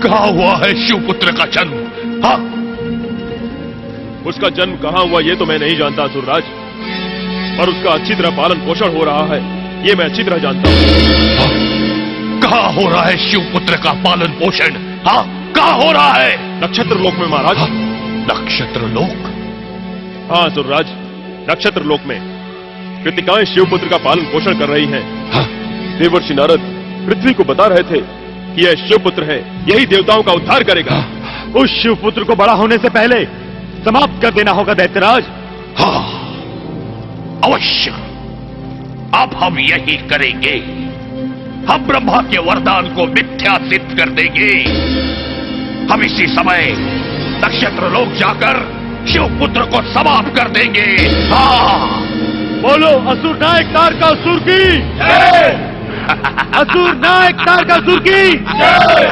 कहाँ हुआ है शिवपुत्र का जन्म? हाँ? उसका जन्म कहाँ हुआ ये तो मैं नहीं जानता असुरराज, पर उसका अच्छी तरह पालन पोषण हो रहा है ये मैं अच्छी तरह जानता हूँ। कहाँ हो रहा है शिवपुत्र का पालन पोषण? हाँ, कहाँ हो रहा है? नक्षत्र लोक में महाराज। नक्षत्र लोक? हाँ असुरराज, नक्षत्र लोक में कृतिकाएं शिवपुत्र का पालन पोषण कर रही हैं। हाँ? देवर्षि नारद पृथ्वी को बता रहे थे यह शिवपुत्र है, यही देवताओं का उद्धार करेगा। उस शिवपुत्र को बड़ा होने से पहले समाप्त कर देना होगा दैत्यराज। हाँ, अवश्य। अब हम यही करेंगे। हम ब्रह्मा के वरदान को मिथ्या सिद्ध कर देंगे। हम इसी समय नक्षत्र लोक जाकर शिवपुत्र को समाप्त कर देंगे। हाँ, बोलो असुर नायक तारकासुर की जय। असुर नायक तारकासुर की जय।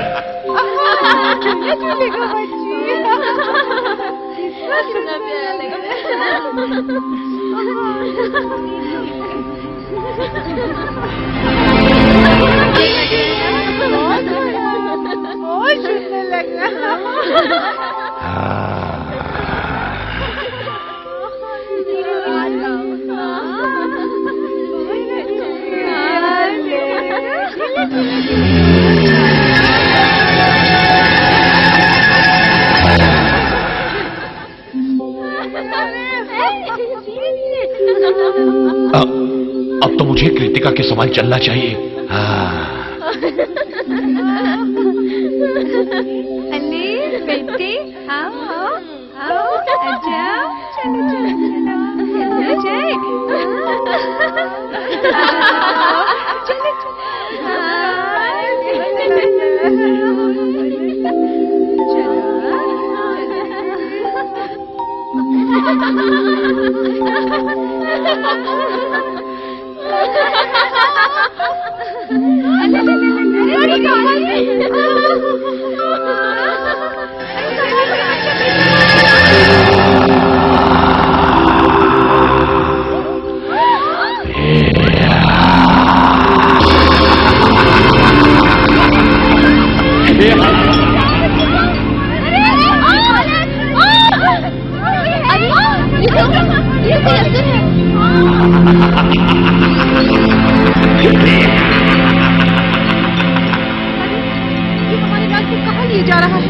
बहुत सुंदर लग रहा। अब तो मुझे कृतिका के समान चलना चाहिए। अली बेटी आओ आओ आजा, चलो चलो चलो जा रहा है।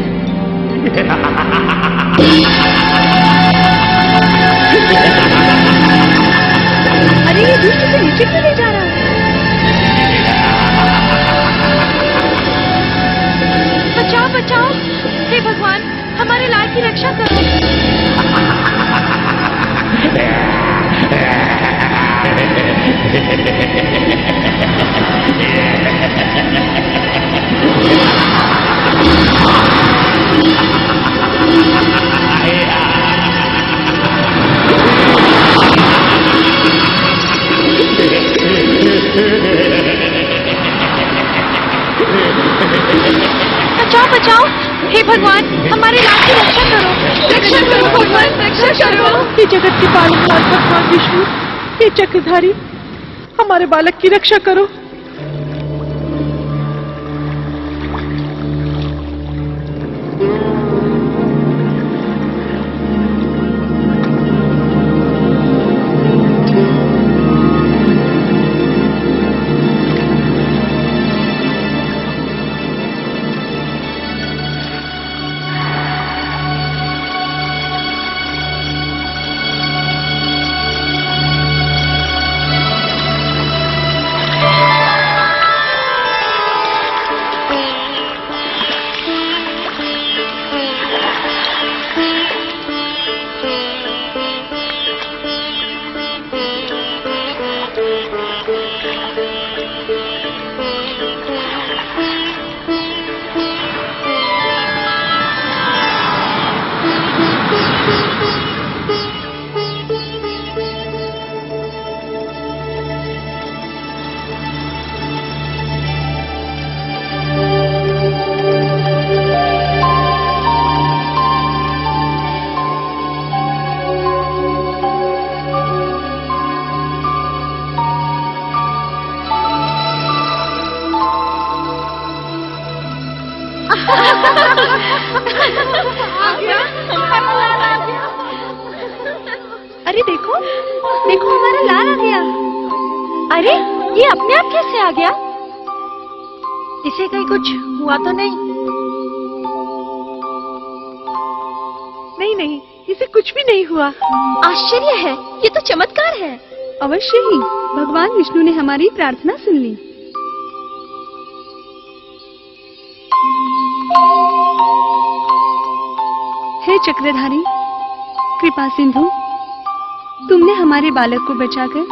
अरे ये दूसरे से नीचे क्यों ले जा रहा है? बचाओ बचाओ, हे भगवान हमारे लाल की रक्षा करो। बचाओ बचाओ, हे भगवान हमारे लाल की रक्षा करो। रक्षा करो भगवान, रक्षा करो। ये जगत के पालनहार भगवान विष्णु, ये चक्रधारी हमारे बालक की रक्षा करो। अरे देखो देखो हमारा लाल आ गया। अरे ये अपने आप कैसे आ गया? इसे कहीं कुछ हुआ तो नहीं? नहीं नहीं, इसे कुछ भी नहीं हुआ। आश्चर्य है, ये तो चमत्कार है। अवश्य ही भगवान विष्णु ने हमारी प्रार्थना सुन ली। चक्रधारी, कृपा सिंधु, तुमने हमारे बालक को बचाकर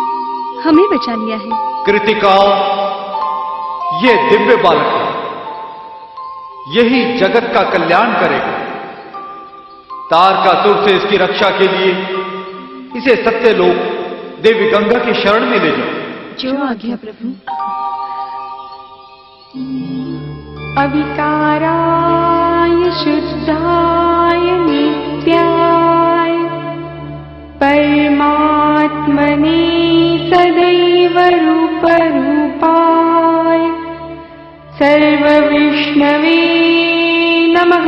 हमें बचा लिया है। कृतिका, ये दिव्य बालक है, यही जगत का कल्याण करेगा। तारकासुर से इसकी रक्षा के लिए इसे सत्यलोक देवी गंगा की शरण में ले जाओ। जो आज्ञा प्रभु। अविकाराय शुद्धाय नित्याय परमात्मने सदैव रूपरूपाय सर्वविष्णवे नमः।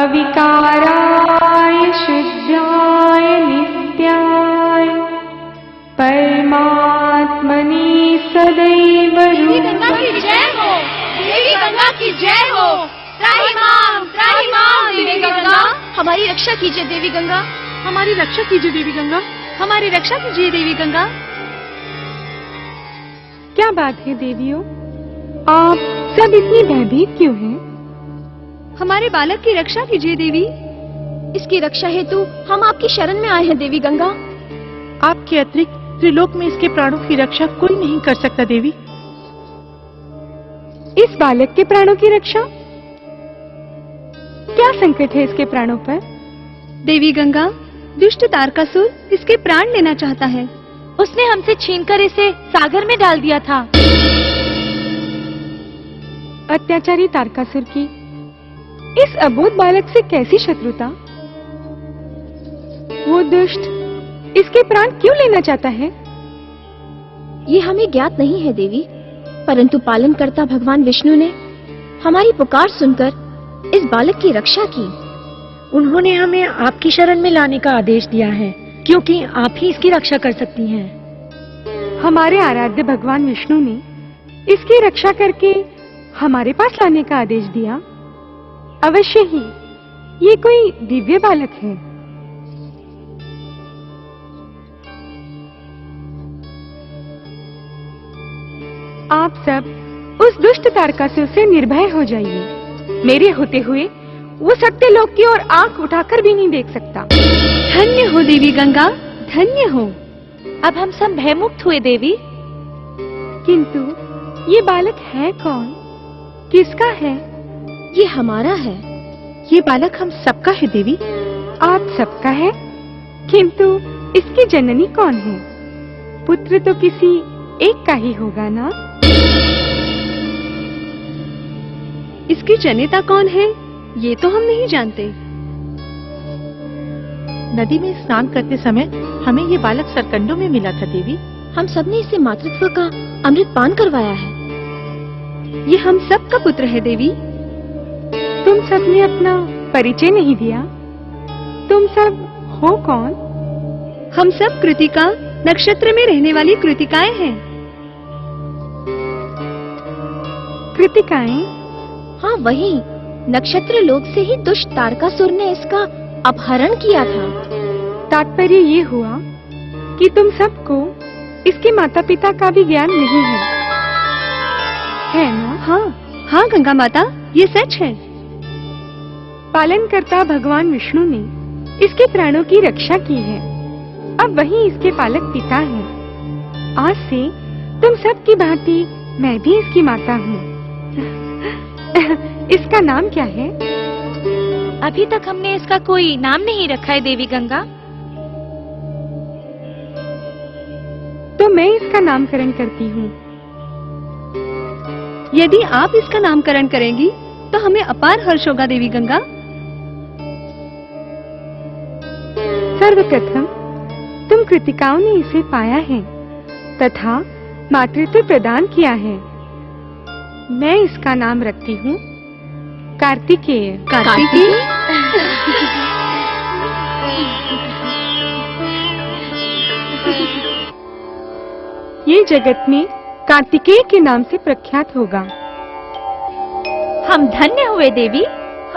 अविकाराय शुद्धाय नित्याय परमात्मने सदैव देवी गंगा की जय हो, देवी गंगा की जय हो। त्राहि मां देवी गंगा, हमारी रक्षा कीजिए देवी गंगा, हमारी रक्षा कीजिए देवी गंगा, हमारी रक्षा कीजिए देवी गंगा। क्या बात है देवियों, आप सब इतनी भयभीत क्यों हैं? हमारे बालक की रक्षा कीजिए देवी। इसकी रक्षा हेतु हम आपकी शरण में आए हैं देवी गंगा। आपके अतिरिक्त त्रिलोक में इसके प्राणों की रक्षा कोई नहीं कर सकता देवी। इस बालक के प्राणों की रक्षा? क्या संकट है इसके प्राणों पर? देवी गंगा, दुष्ट तारकासुर इसके प्राण लेना चाहता है। उसने हमसे छीनकर इसे सागर में डाल दिया था। अत्याचारी तारकासुर की इस अबोध बालक से कैसी शत्रुता? वो दुष्ट इसके प्राण क्यों लेना चाहता है? ये हमें ज्ञात नहीं है देवी, परंतु पालनकर्ता भगवान विष्णु ने हमारी पुकार सुनकर इस बालक की रक्षा की। उन्होंने हमें आपकी शरण में लाने का आदेश दिया है, क्योंकि आप ही इसकी रक्षा कर सकती हैं। हमारे आराध्य भगवान विष्णु ने इसकी रक्षा करके हमारे पास लाने का आदेश दिया। अवश्य ही ये कोई दिव्य बालक है। आप सब उस दुष्ट तारकासुर से निर्भय हो जाइए। मेरे होते हुए वो सत्यलोक की ओर आंख उठाकर भी नहीं देख सकता। धन्य हो देवी गंगा, धन्य हो। अब हम सब भयमुक्त हुए देवी। किंतु ये बालक है कौन? किसका है? ये हमारा है। ये बालक हम सबका है देवी। आप सबका है, किंतु इसकी जननी कौन है? पुत्र तो किसी एक का ही होगा ना? इसकी जनिता कौन है ये तो हम नहीं जानते। नदी में स्नान करते समय हमें ये बालक सरकंडों में मिला था देवी। हम सबने इसे मातृत्व का अमृत पान करवाया है। ये हम सब का पुत्र है देवी। तुम सबने अपना परिचय नहीं दिया। तुम सब हो कौन? हम सब कृतिका, नक्षत्र में रहने वाली कृतिकाएं हैं। कृतिकाएं? हाँ वही, नक्षत्र लोक से ही दुष्ट तारकासुर ने इसका अपहरण किया था। तात्पर्य ये हुआ कि तुम सबको इसके माता पिता का भी ज्ञान नहीं है ना? हाँ हाँ गंगा माता, ये सच है। पालनकर्ता भगवान विष्णु ने इसके प्राणों की रक्षा की है। अब वही इसके पालक पिता हैं। आज से तुम सब की भांति मैं भी इसकी माता हूँ। इसका नाम क्या है? अभी तक हमने इसका कोई नाम नहीं रखा है देवी गंगा। तो मैं इसका नामकरण करती हूँ। यदि आप इसका नामकरण करेंगी तो हमें अपार हर्ष होगा देवी गंगा। सर्वप्रथम तुम कृतिकाओं ने इसे पाया है तथा मातृत्व प्रदान किया है। मैं इसका नाम रखती हूँ कार्तिकेय। कार्तिकेय? ये जगत में कार्तिकेय के नाम से प्रख्यात होगा। हम धन्य हुए देवी।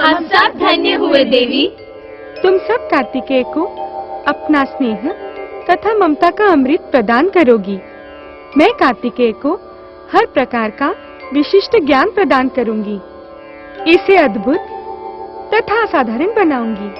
हम सब धन्य हुए देवी। तुम सब कार्तिकेय को अपना स्नेह तथा ममता का अमृत प्रदान करोगी। मैं कार्तिकेय को हर प्रकार का विशिष्ट ज्ञान प्रदान करूंगी। इसे अद्भुत तथा असाधारण बनाऊंगी।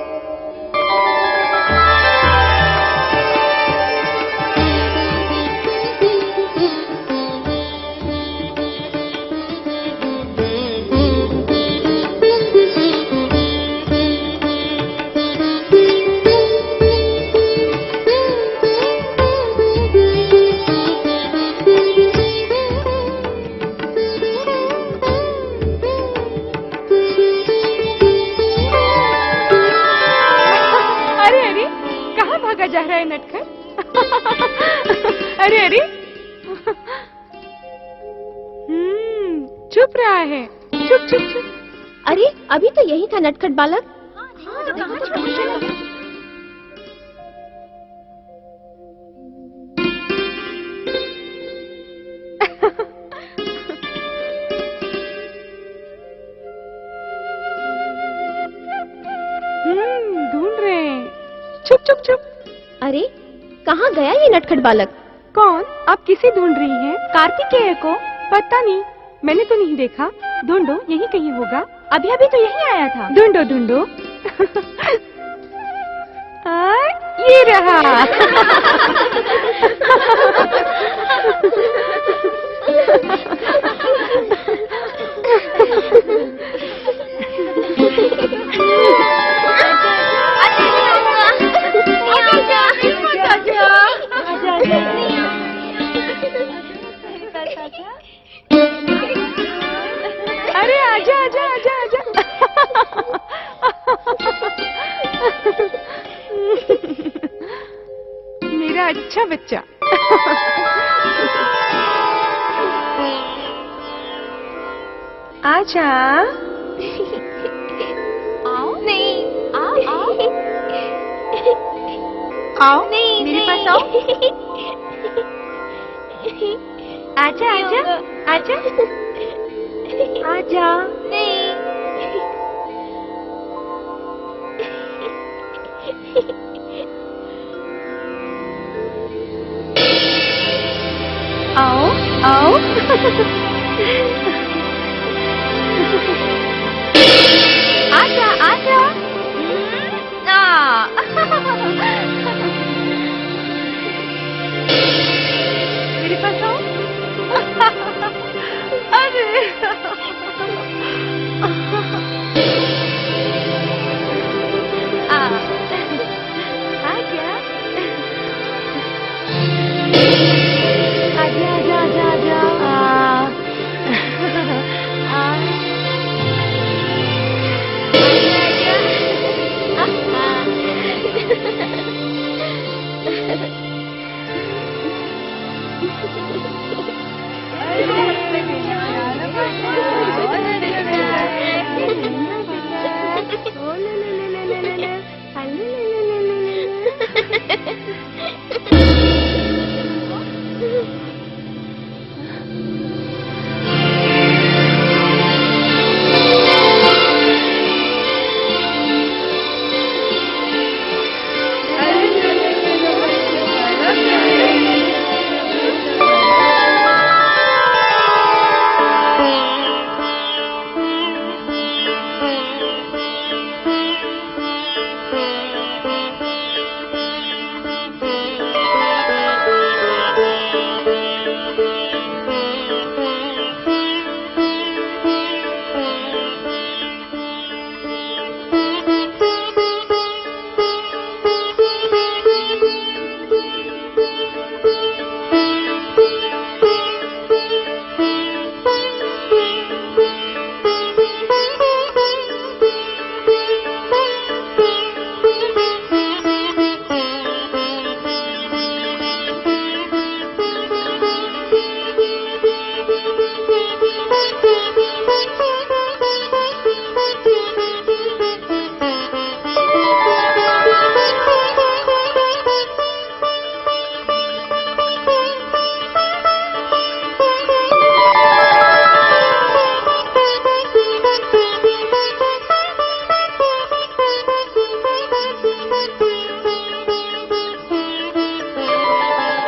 जा रहा है नटखट? अरे अरे, चुप रहा है। चुप चुप चुप। अरे अभी तो यही था नटखट बालक। ढूंढ रहे हैं। चुप चुप चुप। अरे कहाँ गया ये नटखट बालक? कौन? आप किसे ढूंढ रही हैं? कार्तिकेय को। पता नहीं, मैंने तो नहीं देखा। ढूंढो, यही कहीं होगा। अभी अभी तो यही आया था। ढूंढो ढूंढो। ये रहा। अरे आजा आजा आजा आजा। मेरा अच्छा बच्चा। आजा। आओ नहीं, आओ आओ आओ नहीं, मेरे पास आओ। आजा आजा आजा आजा। नहीं। आओ आओ। आजा आजा। मेरे पास आओ। अरे आजा आजा आजा आजा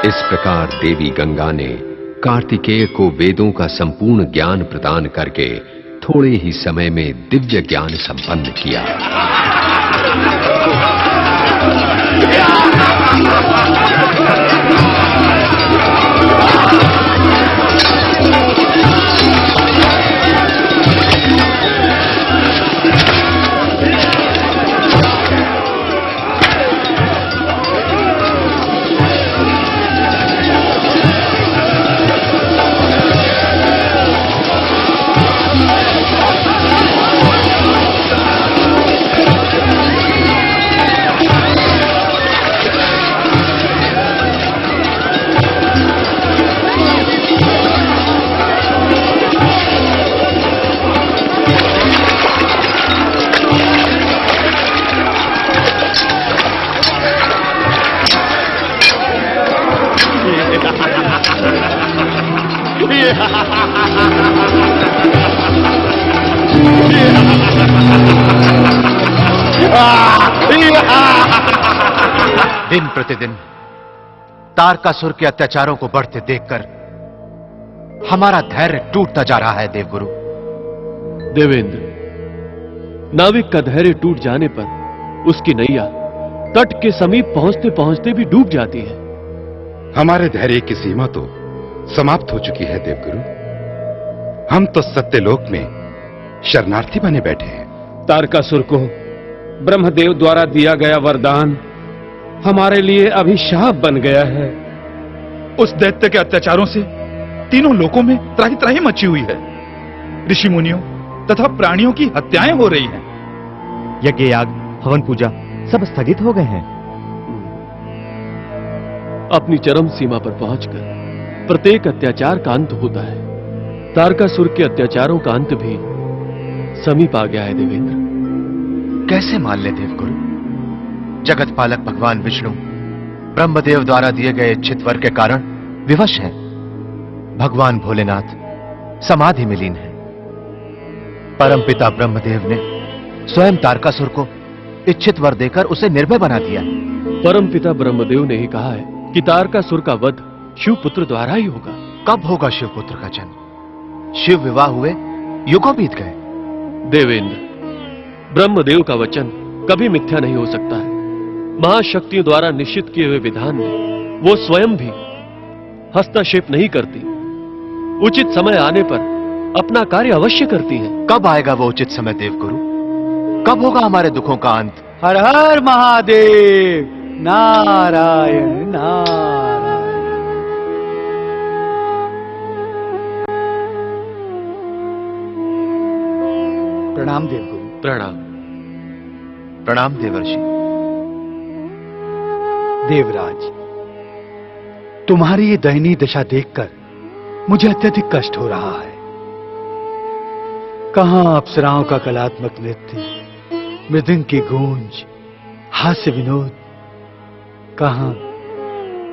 इस प्रकार देवी गंगा ने कार्तिकेय को वेदों का संपूर्ण ज्ञान प्रदान करके थोड़े ही समय में दिव्य ज्ञान संपन्न किया। दिन प्रतिदिन तारकासुर के अत्याचारों को बढ़ते देखकर हमारा धैर्य टूटता जा रहा है देवगुरु। देवेंद्र, नाविक का धैर्य टूट जाने पर उसकी नैया तट के समीप पहुंचते पहुंचते भी डूब जाती है। हमारे धैर्य की सीमा तो समाप्त हो चुकी है देवगुरु। हम तो सत्यलोक में शरणार्थी बने बैठे हैं। तारकासुर को ब्रह्मदेव द्वारा दिया गया वरदान हमारे लिए अभिशाप बन गया है। उस दैत्य के अत्याचारों से तीनों लोकों में त्राही त्राही मची हुई है। ऋषि मुनियों तथा प्राणियों की हत्याएं हो रही हैं। यज्ञ याग हवन पूजा सब स्थगित हो गए हैं। अपनी चरम सीमा पर पहुंचकर प्रत्येक अत्याचार का अंत होता है। तारकासुर के अत्याचारों का अंत भी समीप आ गया है देवेंद्र। कैसे मान ले देवगुरु? जगत पालक भगवान विष्णु ब्रह्मदेव द्वारा दिए गए इच्छित वर के कारण विवश हैं। भगवान भोलेनाथ समाधि में लीन है। परमपिता ब्रह्मदेव ने स्वयं तारकासुर को इच्छित वर देकर उसे निर्भय बना दिया। परमपिता ब्रह्मदेव ने ही कहा है कि तारकासुर का वध शिवपुत्र द्वारा ही होगा। कब होगा शिवपुत्र का जन्म? शिव विवाह हुए युगों बीत गए। देवेंद्र, ब्रह्मदेव का वचन कभी मिथ्या नहीं हो सकता है। महाशक्तियों द्वारा निश्चित किए हुए विधान में वो स्वयं भी हस्तक्षेप नहीं करती। उचित समय आने पर अपना कार्य अवश्य करती हैं। कब आएगा वो उचित समय देवगुरु? कब होगा हमारे दुखों का अंत? हर हर महादेव, नारायण नारायण। प्रणाम देवगुरु। प्रणाम। प्रणाम देवर्षि। देवराज, तुम्हारी ये दयनीय दशा देखकर मुझे अत्यधिक कष्ट हो रहा है। कहां अप्सराओं का कलात्मक नृत्य, मृदंग की गूंज, हास्य विनोद, कहां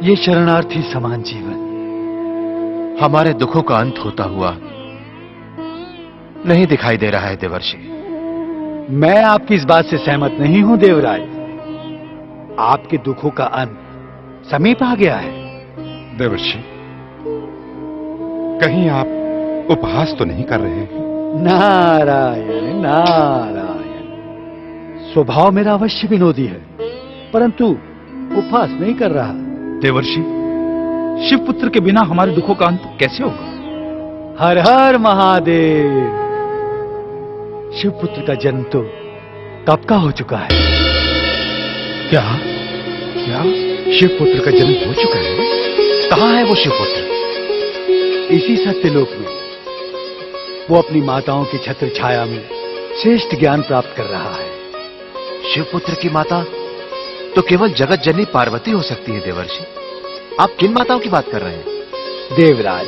ये शरणार्थी समान जीवन। हमारे दुखों का अंत होता हुआ नहीं दिखाई दे रहा है देवर्षि। मैं आपकी इस बात से सहमत नहीं हूं देवराज। आपके दुखों का अंत समीप आ गया है। देवर्षि, कहीं आप उपहास तो नहीं कर रहे हैं? नारायण नारायण। स्वभाव मेरा अवश्य विनोदी है, परंतु उपहास नहीं कर रहा। देवर्षि, शिवपुत्र के बिना हमारे दुखों का अंत कैसे होगा? हर हर महादेव। शिवपुत्र का जन्म तो कब का हो चुका है। क्या क्या शिवपुत्र का जन्म हो चुका है? कहां है वो शिवपुत्र? इसी सत्यलोक में वो अपनी माताओं की छत्र छाया में श्रेष्ठ ज्ञान प्राप्त कर रहा है। शिवपुत्र की माता तो केवल जगत जननी पार्वती हो सकती है देवर्षि। आप किन माताओं की बात कर रहे हैं? देवराज,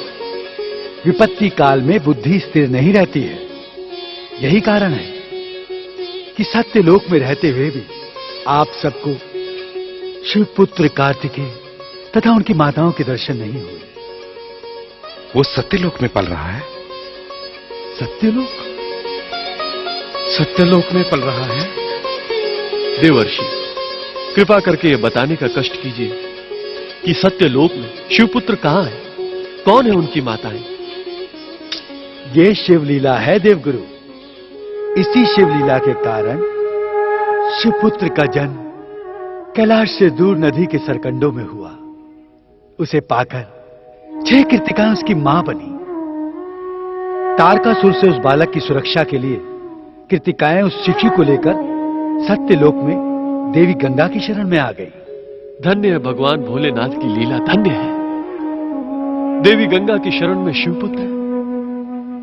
विपत्ति काल में बुद्धि स्थिर नहीं रहती है। यही कारण है कि सत्यलोक में रहते हुए भी आप सबको शिवपुत्र कार्तिकेय तथा उनकी माताओं के दर्शन नहीं हुए। वो सत्यलोक में पल रहा है। सत्यलोक? सत्यलोक में पल रहा है। देवर्षि, कृपा करके यह बताने का कष्ट कीजिए कि सत्यलोक में शिवपुत्र कहां है, कौन है उनकी माताएं? ये शिवलीला है देवगुरु। इसी शिवलीला के कारण शिवपुत्र का जन्म कैलाश से दूर नदी के सरकंडों में हुआ। उसे पाकर 6 कृतिकाएं उसकी मां बनी। तारकासुर से उस बालक की सुरक्षा के लिए कृतिकाएं उस शिशु को लेकर सत्यलोक में देवी गंगा की शरण में आ गई। धन्य है भगवान भोलेनाथ की लीला, धन्य है। देवी गंगा की शरण में शिवपुत्र।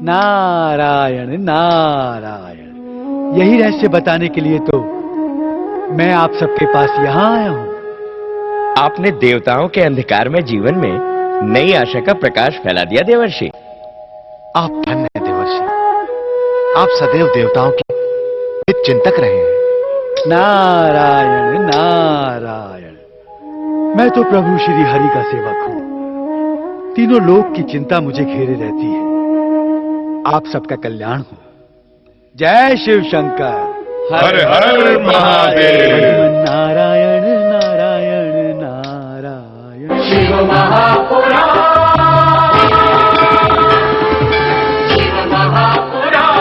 नारायण नारायण, यही रहस्य बताने के लिए तो मैं आप सबके पास यहां आया हूं। आपने देवताओं के अंधकार में जीवन में नई आशा का प्रकाश फैला दिया देवर्षि। आप धन्य हैं देवर्षि, आप सदैव देवताओं के हित चिंतक रहे हैं। नारायण नारायण, मैं तो प्रभु श्री हरि का सेवक हूं। तीनों लोक की चिंता मुझे घेरे रहती है। आप सबका कल्याण हो। जय शिव शंकर। हर हर महादेव। नारायण नारायण नारायण। शिव महापुराण, शिव महापुराण,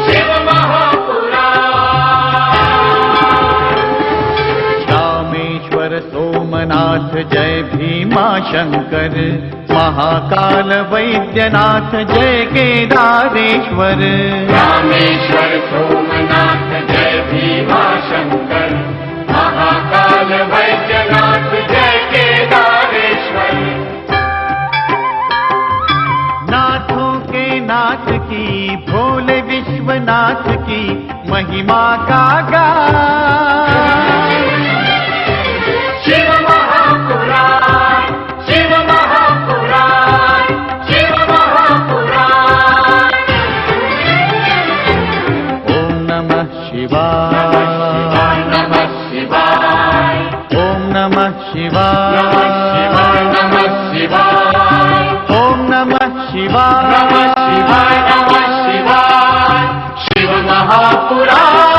शिव महापुराण। रामेश्वर सोमनाथ जय भीमा शंकर, महाकाल वैद्यनाथ जय केदारेश्वर। रामेश्वर सोमनाथ जय भीमा शंकर, महाकाल वैद्यनाथ जय केदारेश्वर। नाथों के नाथ की, भोले विश्वनाथ की महिमा का गान। शिव महापुराण, शिव महापुराण, शिव महापुराण। ओम नमः शिवाय, नमः शिवाय, ओम नमः शिवाय, नमः शिवाय, ओम नमः शिवाय, नमः शिवाय, नमः शिवाय। शिव महापुराण।